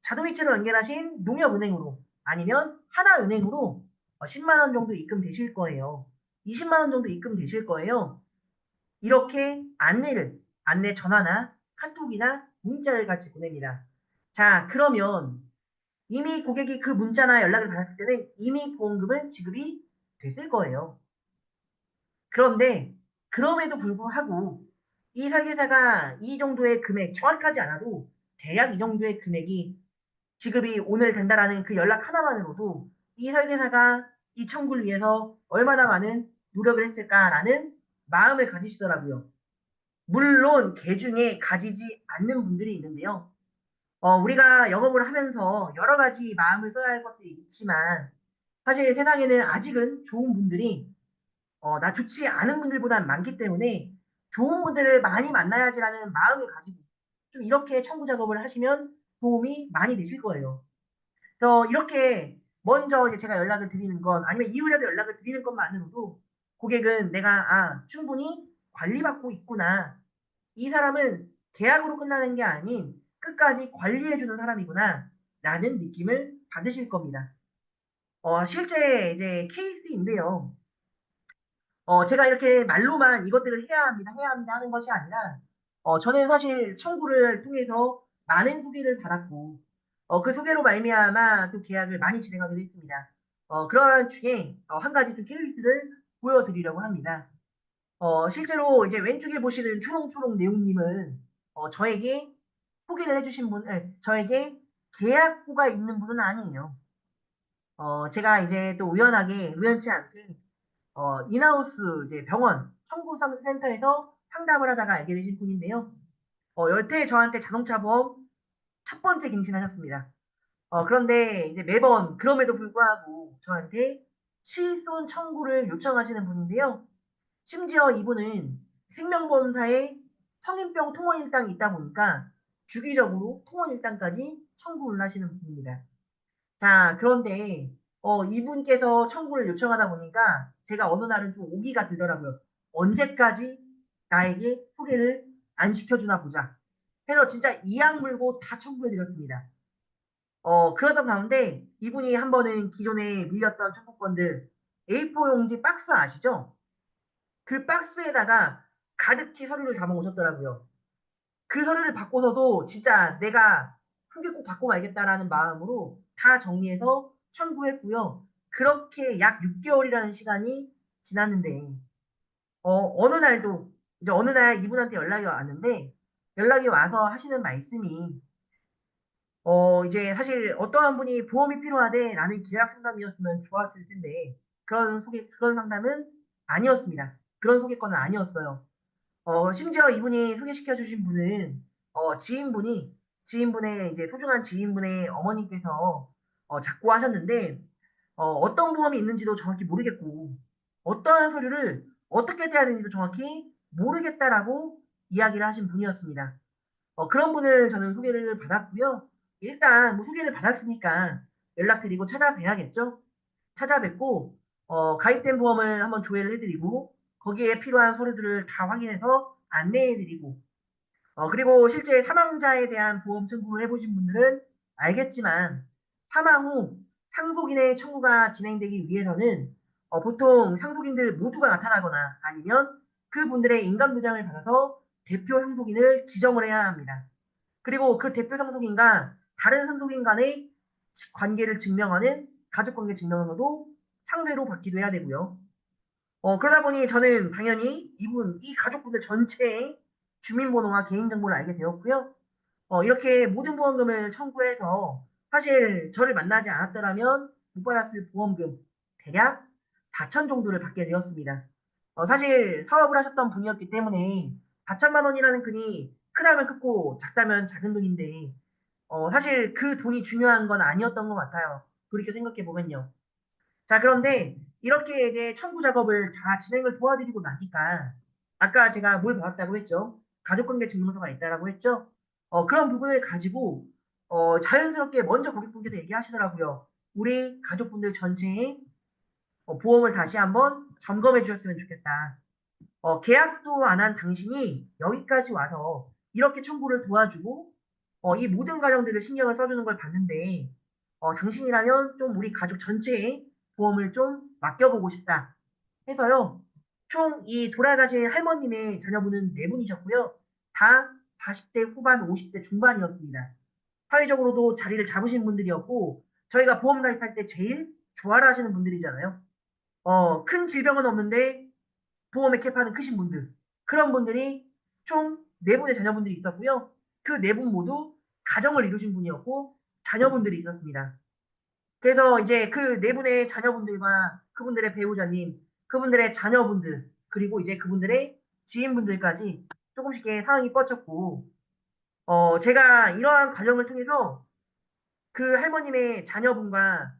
자동이체로 연결하신 농협은행으로 아니면 하나은행으로 10만 원 정도 입금되실 거예요. 20만 원 정도 입금되실 거예요. 이렇게 안내 전화나 카톡이나 문자를 같이 보냅니다. 자, 그러면 이미 고객이 그 문자나 연락을 받았을 때는 이미 보험금은 지급이 됐을 거예요. 그런데 그럼에도 불구하고 이 설계사가 이 정도의 금액, 정확하지 않아도 대략 이 정도의 금액이 지급이 오늘 된다라는 그 연락 하나만으로도 이 설계사가 이 청구를 위해서 얼마나 많은 노력을 했을까라는 마음을 가지시더라고요. 물론 개 중에 가지지 않는 분들이 있는데요. 우리가 영업을 하면서 여러 가지 마음을 써야 할 것들이 있지만 사실 세상에는 아직은 좋은 분들이 나 좋지 않은 분들보다 많기 때문에 좋은 분들을 많이 만나야지라는 마음을 가지고 좀 이렇게 청구 작업을 하시면 도움이 많이 되실 거예요. 그래서 이렇게 먼저 이제 제가 연락을 드리는 건 아니면 이후에도 연락을 드리는 것만으로도 고객은 내가 충분히 관리받고 있구나. 이 사람은 계약으로 끝나는 게 아닌 끝까지 관리해주는 사람이구나. 라는 느낌을 받으실 겁니다. 실제 이제 케이스인데요. 제가 이렇게 말로만 이것들을 해야 합니다 하는 것이 아니라, 저는 사실 청구를 통해서 많은 소개를 받았고, 그 소개로 말미암아 또 계약을 많이 진행하기도 했습니다. 그러한 중에 한 가지 좀 케이스를 보여드리려고 합니다. 실제로 이제 왼쪽에 보시는 초롱초롱 내용님은 저에게 소개를 해주신 분, 저에게 계약부가 있는 분은 아니에요. 제가 이제 또 우연치 않게 인하우스 이제 병원 청구센터에서 상담을 하다가 알게 되신 분인데요. 여태 저한테 자동차 보험 첫 번째 갱신하셨습니다. 그런데 이제 매번 그럼에도 불구하고 저한테 실손 청구를 요청하시는 분인데요. 심지어 이분은 생명보험사에 성인병 통원 일당이 있다 보니까 주기적으로 통원 일당까지 청구를 하시는 분입니다. 자, 그런데 이분께서 청구를 요청하다 보니까 제가 어느 날은 좀 오기가 들더라고요. 언제까지 나에게 소개를 안 시켜주나 보자. 해서 진짜 이악 물고 다 청구해드렸습니다. 그러던 가운데 이분이 한 번은 기존에 밀렸던 청구권들 A4 용지 박스 아시죠? 그 박스에다가 가득히 서류를 담아 오셨더라고요. 그 서류를 받고서도 진짜 내가 소개 꼭 받고 말겠다라는 마음으로 다 정리해서 청구했고요. 그렇게 약 6개월이라는 시간이 지났는데, 어느 날도, 이제 어느 날 이분한테 연락이 왔는데, 연락이 와서 하시는 말씀이, 이제 사실 어떠한 분이 보험이 필요하대 라는 계약 상담이었으면 좋았을 텐데, 그런 상담은 아니었습니다. 그런 소개권은 아니었어요. 심지어 이분이 소개시켜 주신 분은 지인분의 이제 소중한 지인분의 어머니께서 자꾸 하셨는데 어떤 보험이 있는지도 정확히 모르겠고 어떠한 서류를 어떻게 대해야 되는지도 정확히 모르겠다라고 이야기를 하신 분이었습니다. 그런 분을 저는 소개를 받았고요. 일단 뭐 소개를 받았으니까 연락드리고 찾아뵈야겠죠. 찾아뵙고 가입된 보험을 한번 조회를 해드리고 거기에 필요한 서류들을 다 확인해서 안내해드리고 그리고 실제 사망자에 대한 보험 청구를 해보신 분들은 알겠지만 사망 후 상속인의 청구가 진행되기 위해서는 보통 상속인들 모두가 나타나거나 아니면 그분들의 인감도장을 받아서 대표 상속인을 지정을 해야 합니다. 그리고 그 대표 상속인과 다른 상속인 간의 관계를 증명하는 가족관계 증명서도 상세로 받기도 해야 되고요. 그러다 보니 저는 당연히 이 가족분들 전체의 주민번호와 개인정보를 알게 되었고요. 이렇게 모든 보험금을 청구해서 사실 저를 만나지 않았더라면 못 받았을 보험금 대략 4천 정도를 받게 되었습니다. 사실 사업을 하셨던 분이었기 때문에 4천만 원이라는 금이 크다면 크고 작다면 작은 돈인데 사실 그 돈이 중요한 건 아니었던 것 같아요. 그렇게 생각해 보면요. 자, 그런데 이렇게 이제 청구 작업을 다 진행을 도와드리고 나니까 아까 제가 뭘 받았다고 했죠? 가족관계 증명서가 있다라고 했죠? 그런 부분을 가지고 자연스럽게 먼저 고객분께서 얘기하시더라고요. 우리 가족분들 전체에 보험을 다시 한번 점검해 주셨으면 좋겠다. 계약도 안 한 당신이 여기까지 와서 이렇게 청구를 도와주고 이 모든 과정들을 신경을 써주는 걸 봤는데 당신이라면 좀 우리 가족 전체에 보험을 좀 맡겨보고 싶다 해서요. 총 이 돌아가신 할머님의 자녀분은 네 분이셨고요. 다 40대 후반, 50대 중반이었습니다. 사회적으로도 자리를 잡으신 분들이었고 저희가 보험 가입할 때 제일 좋아라 하시는 분들이잖아요. 큰 질병은 없는데 보험의 캐파는 크신 분들. 그런 분들이 총 네 분의 자녀분들이 있었고요. 그 네 분 모두 가정을 이루신 분이었고 자녀분들이 있었습니다. 그래서 이제 그 네 분의 자녀분들과 그분들의 배우자님, 그분들의 자녀분들, 그리고 이제 그분들의 지인분들까지 조금씩 상황이 뻗쳤고, 제가 이러한 과정을 통해서 그 할머님의 자녀분과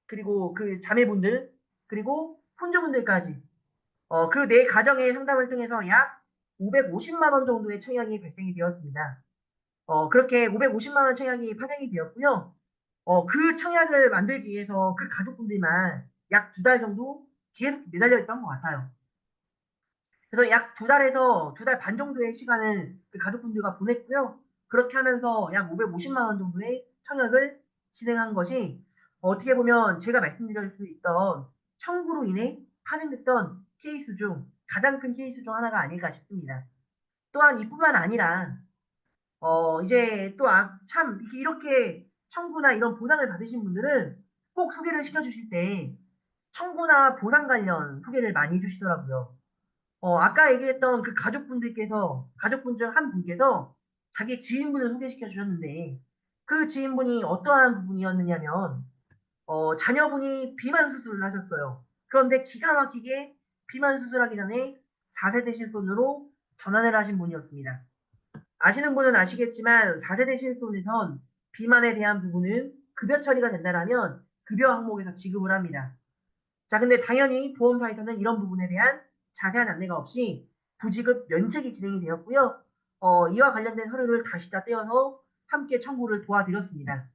그리고 그 자매분들, 그리고 손주분들까지 그 네 가정의 상담을 통해서 약 550만 원 정도의 청약이 발생이 되었습니다. 그렇게 550만 원 청약이 파생이 되었고요. 그 청약을 만들기 위해서 그 가족분들만 약 두 달 정도 계속 매달려 있던 것 같아요. 그래서 약 두 달에서 두 달 반 정도의 시간을 그 가족분들과 보냈고요. 그렇게 하면서 약 550만 원 정도의 청약을 진행한 것이 어떻게 보면 제가 말씀드릴 수 있던 청구로 인해 파생됐던 케이스 중 가장 큰 케이스 중 하나가 아닐까 싶습니다. 또한 이뿐만 아니라 이제 또 참 이렇게 청구나 이런 보상을 받으신 분들은 꼭 소개를 시켜주실 때 청구나 보상 관련 소개를 많이 해주시더라고요. 아까 얘기했던 그 가족분 중 한 분께서 자기 지인분을 소개시켜 주셨는데 그 지인분이 어떠한 부분이었느냐면 자녀분이 비만 수술을 하셨어요. 그런데 기가 막히게 비만 수술하기 전에 4세대 실손으로 전환을 하신 분이었습니다. 아시는 분은 아시겠지만 4세대 실손에선 비만에 대한 부분은 급여 처리가 된다라면 급여 항목에서 지급을 합니다. 자, 근데 당연히 보험사에서는 이런 부분에 대한 자세한 안내가 없이 부지급 면책이 진행이 되었고요. 이와 관련된 서류를 다시 다 떼어서 함께 청구를 도와드렸습니다.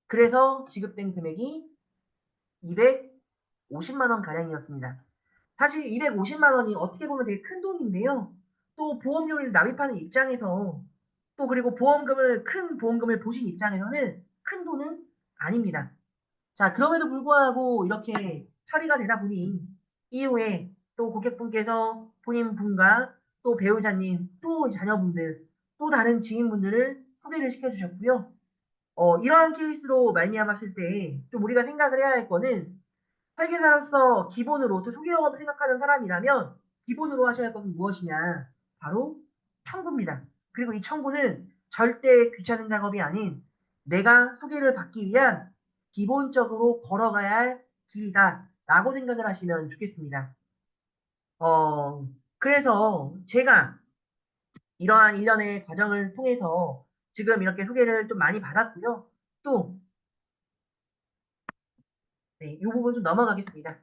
그래서 지급된 금액이 250만 원 가량이었습니다. 사실 250만 원이 어떻게 보면 되게 큰 돈인데요. 또 보험료를 납입하는 입장에서 또 그리고 큰 보험금을 보신 입장에서는 큰 돈은 아닙니다. 자, 그럼에도 불구하고 이렇게 처리가 되다 보니 이후에 또 고객분께서 본인 분과 또 배우자님, 또 자녀분들, 또 다른 지인분들을 소개를 시켜주셨고요. 이러한 케이스로 말미암았을 때 좀 우리가 생각을 해야 할 거는 설계사로서 기본으로 또 소개영업을 생각하는 사람이라면 기본으로 하셔야 할 것은 무엇이냐? 바로 청구입니다. 그리고 이 청구는 절대 귀찮은 작업이 아닌 내가 소개를 받기 위한 기본적으로 걸어가야 할 길이다라고 생각을 하시면 좋겠습니다. 그래서 제가 이러한 일련의 과정을 통해서 지금 이렇게 소개를 좀 많이 받았고요. 또, 네, 이 부분 좀 넘어가겠습니다.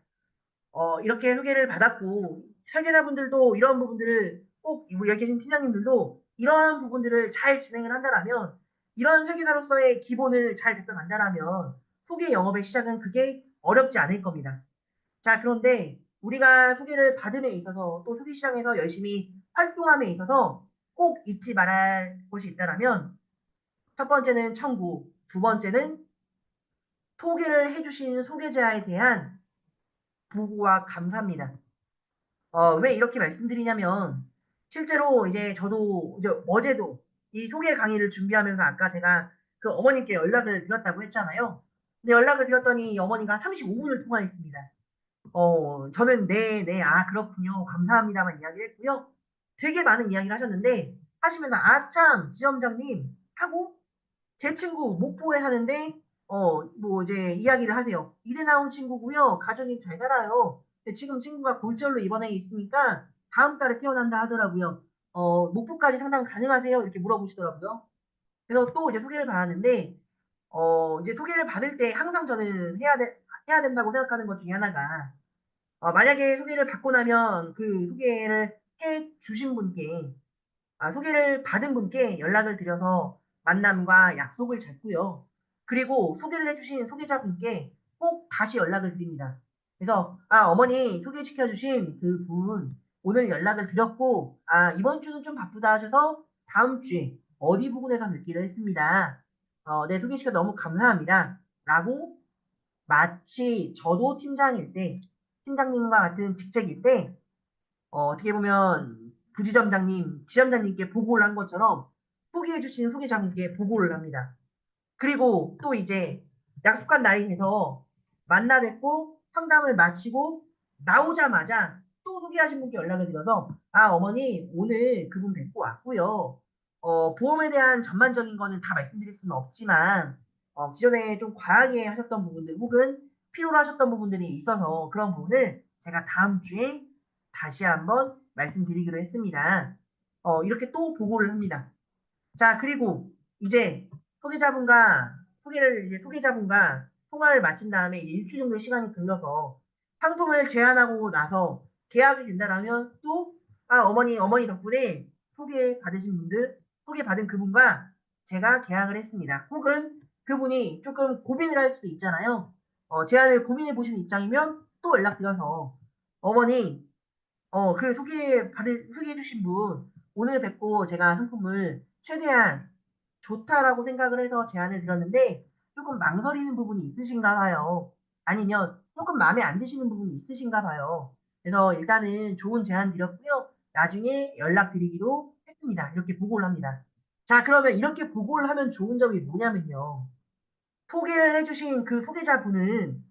이렇게 소개를 받았고 설계자분들도 이런 부분들을 꼭 여기 계신 팀장님들도 이러한 부분들을 잘 진행을 한다라면 이런 설계사로서의 기본을 잘 접근한다라면 소개 영업의 시작은 그게 어렵지 않을 겁니다. 자, 그런데 우리가 소개를 받음에 있어서 또 소개 시장에서 열심히 활동함에 있어서 꼭 잊지 말아야 할 것이 있다라면 첫 번째는 청구, 두 번째는 소개를 해주신 소개자에 대한 보고와 감사입니다. 왜 이렇게 말씀드리냐면, 실제로 이제 저도 이제 어제도 이 소개 강의를 준비하면서 아까 제가 그 어머님께 연락을 드렸다고 했잖아요. 근데 연락을 드렸더니 어머니가 35분을 통화했습니다. 저는 네, 네, 아, 그렇군요. 감사합니다만 이야기를 했고요. 되게 많은 이야기를 하셨는데, 하시면서, 아, 참, 지점장님, 하고 제 친구 목포에 사는데 뭐 이제 이야기를 하세요. 이대 나온 친구고요. 가족이 잘 살아요. 근데 지금 친구가 골절로 입원해 있으니까 다음 달에 태어난다 하더라고요. 목포까지 상담 가능하세요? 이렇게 물어보시더라고요. 그래서 또 이제 소개를 받았는데 이제 소개를 받을 때 항상 저는 해야 된다고 생각하는 것 중에 하나가 만약에 소개를 받고 나면 그 소개를 해 주신 분께 소개를 받은 분께 연락을 드려서 만남과 약속을 잡고요. 그리고 소개를 해주신 소개자분께 꼭 다시 연락을 드립니다. 그래서 어머니 소개시켜 주신 그 분 오늘 연락을 드렸고 이번 주는 좀 바쁘다 하셔서 다음 주에 어디 부근에서 뵙기로 했습니다. 네, 소개시켜 너무 감사합니다. 라고 마치 저도 팀장일 때, 팀장님과 같은 직책일 때, 어떻게 보면 부지점장님, 지점장님께 보고를 한 것처럼 소개해 주신 소개자분께 보고를 합니다. 그리고 또 이제 약속한 날이 돼서 만나 뵙고 상담을 마치고 나오자마자 또 소개하신 분께 연락을 드려서 어머니 오늘 그분 뵙고 왔고요. 보험에 대한 전반적인 거는 다 말씀드릴 수는 없지만 기존에 좀 과하게 하셨던 부분들 혹은 필요로 하셨던 부분들이 있어서 그런 부분을 제가 다음 주에 다시 한번 말씀드리기로 했습니다. 이렇게 또 보고를 합니다. 자, 그리고 이제 소개자분과 통화를 마친 다음에 일주일 정도 시간이 걸려서 상품을 제안하고 나서 계약이 된다라면 또 어머니 덕분에 소개받은 그분과 제가 계약을 했습니다. 혹은 그분이 조금 고민을 할 수도 있잖아요. 제안을 고민해 보시는 입장이면 또 연락드려서 어머니 소개해 주신 분, 오늘 뵙고 제가 상품을 최대한 좋다라고 생각을 해서 제안을 드렸는데, 조금 망설이는 부분이 있으신가 봐요. 아니면 조금 마음에 안 드시는 부분이 있으신가 봐요. 그래서 일단은 좋은 제안 드렸고요. 나중에 연락드리기로 했습니다. 이렇게 보고를 합니다. 자, 그러면 이렇게 보고를 하면 좋은 점이 뭐냐면요. 소개를 해주신 그 소개자분은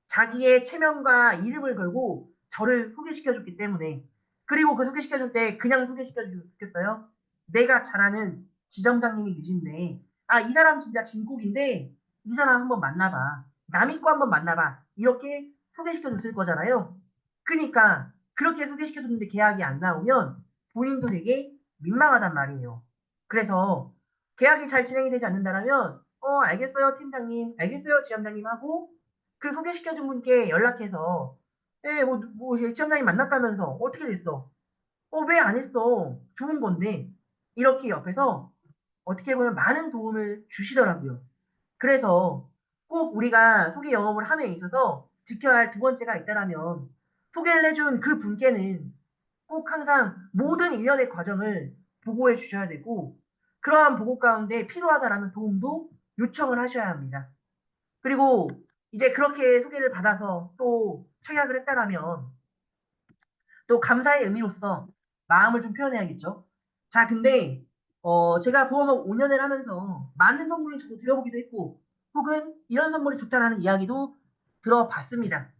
자기의 체면과 이름을 걸고 저를 소개시켜줬기 때문에 그리고 그 소개시켜줄 때 그냥 소개시켜주면 좋겠어요. 내가 잘 아는 지점장님이 계신데 이 사람 진짜 진국인데 이 사람 한번 만나봐. 남 있고 한번 만나봐. 이렇게 소개시켜줬을 거잖아요. 그러니까 그렇게 소개시켜줬는데 계약이 안 나오면 본인도 되게 민망하단 말이에요. 그래서 계약이 잘 진행이 되지 않는다면 알겠어요 팀장님, 알겠어요 지점장님 하고 그 소개시켜준 분께 연락해서 지점장님 만났다면서 어떻게 됐어? 왜 안 했어? 좋은 건데 이렇게 옆에서 어떻게 보면 많은 도움을 주시더라고요. 그래서 꼭 우리가 소개 영업을 함에 있어서 지켜야 할 두 번째가 있다라면 소개를 해준 그 분께는 꼭 항상 모든 일련의 과정을 보고해 주셔야 되고 그러한 보고 가운데 필요하다라는 도움도 요청을 하셔야 합니다. 그리고 이제 그렇게 소개를 받아서 또 청약을 했다라면 또 감사의 의미로서 마음을 좀 표현해야겠죠. 자, 근데 제가 보험업 5년을 하면서 많은 선물을 저도 드려보기도 했고 혹은 이런 선물이 좋다라는 이야기도 들어봤습니다.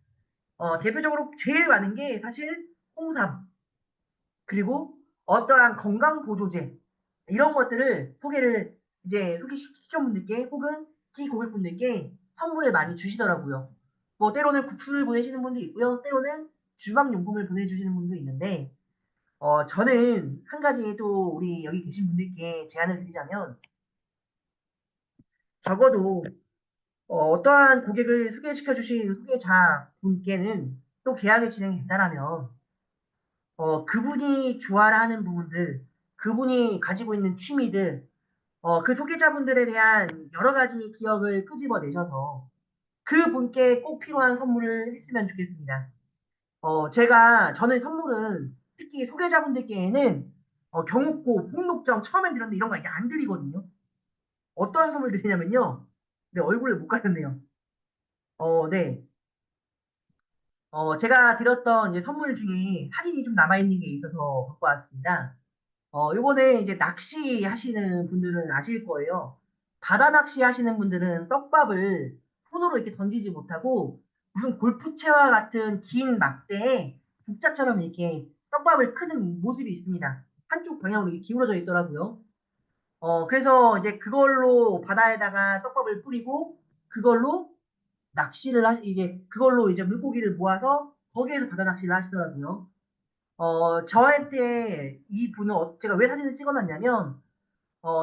대표적으로 제일 많은 게 사실 홍삼 그리고 어떠한 건강보조제 이런 것들을 소개시켜 분들께 혹은 기고객분들께 선물을 많이 주시더라고요. 뭐 때로는 국수를 보내시는 분도 있고요. 때로는 주방용품을 보내주시는 분도 있는데 저는 한 가지 또 우리 여기 계신 분들께 제안을 드리자면 적어도 어떠한 고객을 소개시켜 주신 소개자 분께는 또 계약이 진행이 된다면 그분이 좋아하는 부분들, 그분이 가지고 있는 취미들, 그 소개자분들에 대한 여러 가지 기억을 끄집어내셔서 그분께 꼭 필요한 선물을 했으면 좋겠습니다. 저는 선물은 특히 소개자분들께는 경옥고, 폭록정 처음에 드렸는데 이런 거 이게 안 드리거든요. 어떠한 선물 드리냐면요. 네, 얼굴을 못 가렸네요. 네. 제가 드렸던 이제 선물 중에 사진이 좀 남아있는 게 있어서 갖고 왔습니다. 요거는 이제 낚시 하시는 분들은 아실 거예요. 바다 낚시 하시는 분들은 떡밥을 손으로 이렇게 던지지 못하고 무슨 골프채와 같은 긴 막대에 국자처럼 이렇게 떡밥을 크는 모습이 있습니다. 한쪽 방향으로 이렇게 기울어져 있더라고요. 그래서 이제 그걸로 바다에다가 떡밥을 뿌리고 그걸로 그걸로 이제 물고기를 모아서 거기에서 바다 낚시를 하시더라고요. 저한테 이 분은 제가 왜 사진을 찍어놨냐면,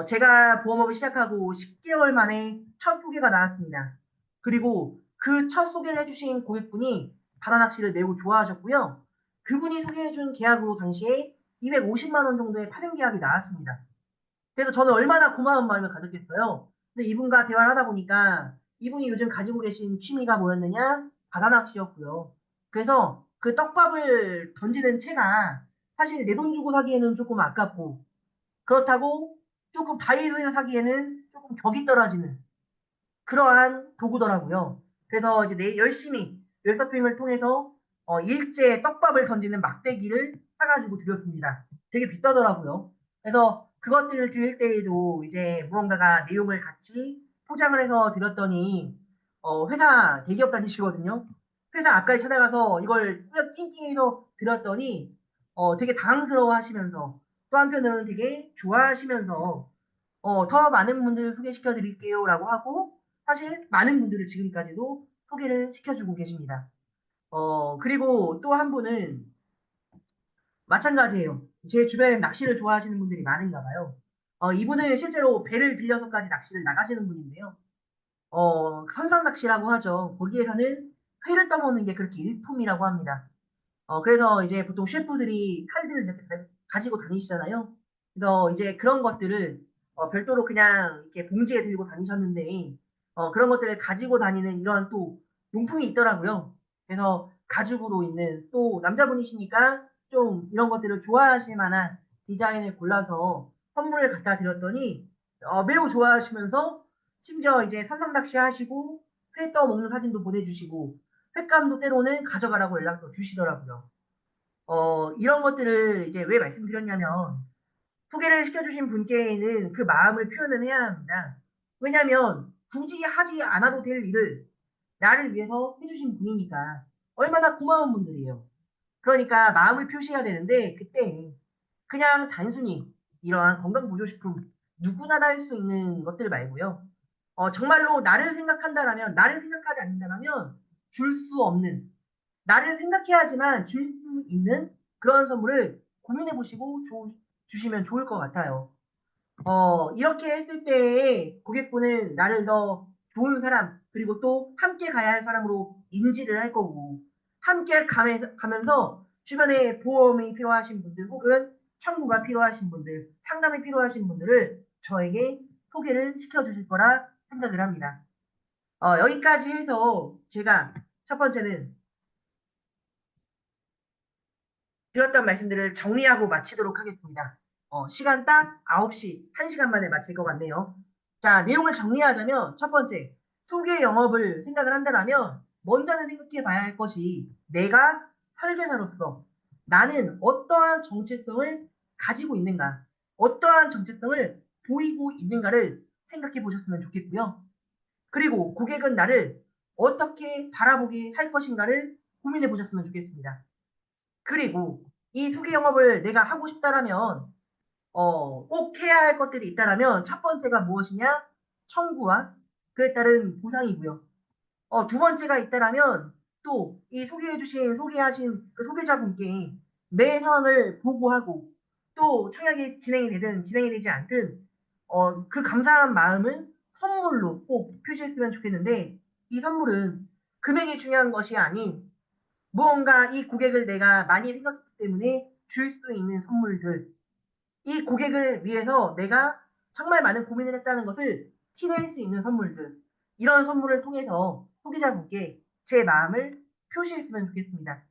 제가 보험업을 시작하고 10개월 만에 첫 소개가 나왔습니다. 그리고 그 첫 소개를 해주신 고객분이 바다 낚시를 매우 좋아하셨고요. 그분이 소개해준 계약으로 당시에 250만 원 정도의 파생 계약이 나왔습니다. 그래서 저는 얼마나 고마운 마음을 가졌겠어요. 근데 이분과 대화를 하다 보니까 이분이 요즘 가지고 계신 취미가 뭐였느냐? 바다 낚시였고요. 그래서 그 떡밥을 던지는 채가 사실 내 돈 주고 사기에는 조금 아깝고 그렇다고 조금 다이소에서 사기에는 조금 격이 떨어지는 그러한 도구더라고요. 그래서 이제 열심히 웹서핑을 통해서 일제 떡밥을 던지는 막대기를 사가지고 드렸습니다. 되게 비싸더라고요. 그래서 그것들을 드릴 때에도 이제 무언가가 내용을 같이 포장을 해서 드렸더니 회사 대기업 다니시거든요. 회사 앞까지 찾아가서 이걸 꾸역 낑낑해서 드렸더니 되게 당황스러워 하시면서 또 한편으로는 되게 좋아하시면서 더 많은 분들 소개시켜 드릴게요라고 하고 사실 많은 분들을 지금까지도 소개를 시켜주고 계십니다. 그리고 또 한 분은 마찬가지예요. 제 주변에 낚시를 좋아하시는 분들이 많은가 봐요. 이분은 실제로 배를 빌려서까지 낚시를 나가시는 분인데요. 선상 낚시라고 하죠. 거기에서는 회를 떠먹는 게 그렇게 일품이라고 합니다. 그래서 이제 보통 셰프들이 칼들을 이렇게 가지고 다니시잖아요. 그래서 이제 그런 것들을 별도로 그냥 이렇게 봉지에 들고 다니셨는데 그런 것들을 가지고 다니는 이런 또 용품이 있더라고요. 그래서 가죽으로 있는 또 남자분이시니까 좀 이런 것들을 좋아하실 만한 디자인을 골라서 선물을 갖다 드렸더니 매우 좋아하시면서 심지어 이제 선상낚시 하시고 회 떠먹는 사진도 보내주시고 횟감도 때로는 가져가라고 연락도 주시더라고요. 이런 것들을 이제 왜 말씀드렸냐면 소개를 시켜주신 분께는 그 마음을 표현을 해야 합니다. 왜냐하면 굳이 하지 않아도 될 일을 나를 위해서 해주신 분이니까 얼마나 고마운 분들이에요. 그러니까 마음을 표시해야 되는데 그때 그냥 단순히 이러한 건강보조식품 누구나 다 할 수 있는 것들 말고요. 정말로 나를 생각한다라면 나를 생각하지 않는다라면 줄 수 없는 나를 생각해야지만 줄 수 있는 그런 선물을 고민해 보시고 주시면 좋을 것 같아요. 이렇게 했을 때 고객분은 나를 더 좋은 사람, 그리고 또 함께 가야 할 사람으로 인지를 할 거고, 함께 가면서 주변에 보험이 필요하신 분들 혹은 청구가 필요하신 분들, 상담이 필요하신 분들을 저에게 소개를 시켜주실 거라 생각을 합니다. 여기까지 해서 제가 첫 번째는 들었던 말씀들을 정리하고 마치도록 하겠습니다. 시간 딱 9시, 1시간 만에 마칠 것 같네요. 자, 내용을 정리하자면 첫 번째, 소개 영업을 생각을 한다면 먼저는 생각해 봐야 할 것이 내가 설계사로서 나는 어떠한 정체성을 가지고 있는가, 어떠한 정체성을 보이고 있는가를 생각해 보셨으면 좋겠고요. 그리고 고객은 나를 어떻게 바라보게 할 것인가를 고민해 보셨으면 좋겠습니다. 그리고 이 소개 영업을 내가 하고 싶다라면 꼭 해야 할 것들이 있다라면 첫 번째가 무엇이냐? 청구와 그에 따른 보상이고요. 두 번째가 있다라면 또 이 소개하신 그 소개자분께 내 상황을 보고하고 또 청약이 진행이 되든 진행이 되지 않든 그 감사한 마음은 선물로 꼭 표시했으면 좋겠는데 이 선물은 금액이 중요한 것이 아닌 무언가 이 고객을 내가 많이 생각했기 때문에 줄 수 있는 선물들, 이 고객을 위해서 내가 정말 많은 고민을 했다는 것을 티낼 수 있는 선물들, 이런 선물을 통해서 소비자분께 제 마음을 표시했으면 좋겠습니다.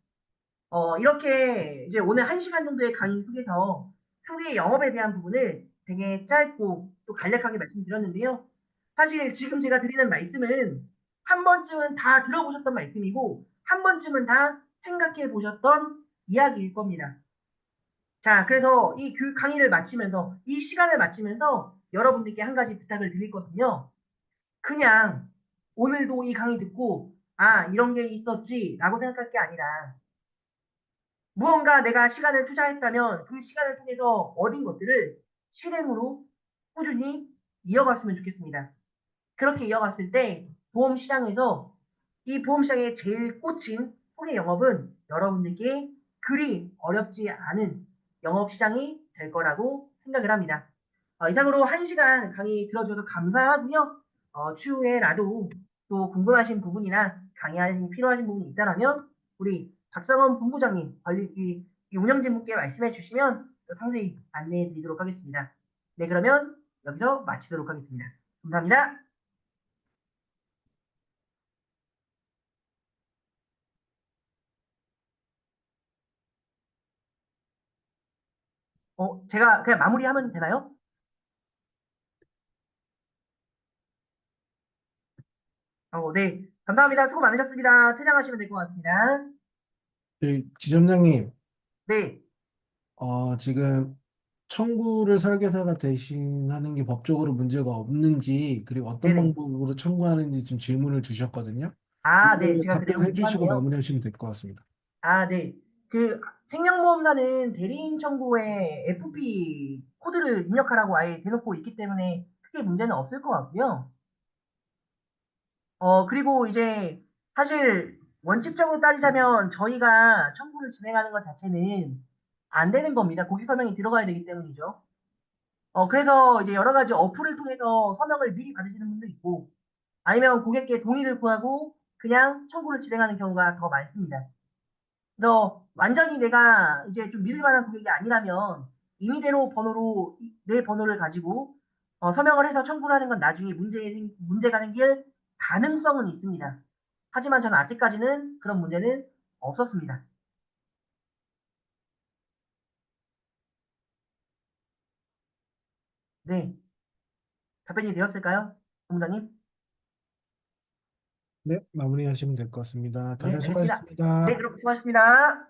이렇게 이제 오늘 1시간 정도의 강의 속에서 소개 영업에 대한 부분을 되게 짧고 또 간략하게 말씀드렸는데요. 사실 지금 제가 드리는 말씀은 한 번쯤은 다 들어보셨던 말씀이고 한 번쯤은 다 생각해 보셨던 이야기일 겁니다. 자, 그래서 이 교육 강의를 마치면서 이 시간을 마치면서 여러분들께 한 가지 부탁을 드릴 것은요. 그냥 오늘도 이 강의 듣고 아, 이런 게 있었지 라고 생각할 게 아니라 무언가 내가 시간을 투자했다면 그 시간을 통해서 얻은 것들을 실행으로 꾸준히 이어갔으면 좋겠습니다. 그렇게 이어갔을 때 보험 시장에서 이 보험 시장의 제일 꽂힌 소개 영업은 여러분들께 그리 어렵지 않은 영업 시장이 될 거라고 생각을 합니다. 이상으로 1시간 강의 들어주셔서 감사하고요. 추후에 나도 또 궁금하신 부분이나 강의하신 필요하신 부분이 있다면 우리 박상원 본부장님, 이 운영진분께 말씀해 주시면 상세히 안내해 드리도록 하겠습니다. 네, 그러면 여기서 마치도록 하겠습니다. 감사합니다. 제가 그냥 마무리하면 되나요? 네. 감사합니다. 수고 많으셨습니다. 퇴장하시면 될 것 같습니다. 지점장님, 네. 지금 청구를 설계사가 대신하는 게 법적으로 문제가 없는지, 그리고 어떤 네네. 방법으로 청구하는지 지금 질문을 주셨거든요. 네. 이거 제가 그 내용 답변해 주시고 공부하네요. 마무리하시면 될 것 같습니다. 네. 그 생명보험사는 대리인 청구에 FP 코드를 입력하라고 아예 대놓고 있기 때문에 크게 문제는 없을 것 같고요. 그리고 이제 사실 원칙적으로 따지자면 저희가 청구를 진행하는 것 자체는 안 되는 겁니다. 고객 서명이 들어가야 되기 때문이죠. 그래서 이제 여러 가지 어플을 통해서 서명을 미리 받으시는 분도 있고, 아니면 고객께 동의를 구하고 그냥 청구를 진행하는 경우가 더 많습니다. 그래서 완전히 내가 이제 좀 믿을 만한 고객이 아니라면 임의대로 번호로 내 번호를 가지고 서명을 해서 청구를 하는 건 나중에 문제가 생길 가능성은 있습니다. 하지만 저는 아직까지는 그런 문제는 없었습니다. 네, 답변이 되었을까요, 본부장님? 네, 마무리하시면 될 것 같습니다. 네, 다들 알겠습니다. 네, 수고하셨습니다. 그럼 수고하셨습니다.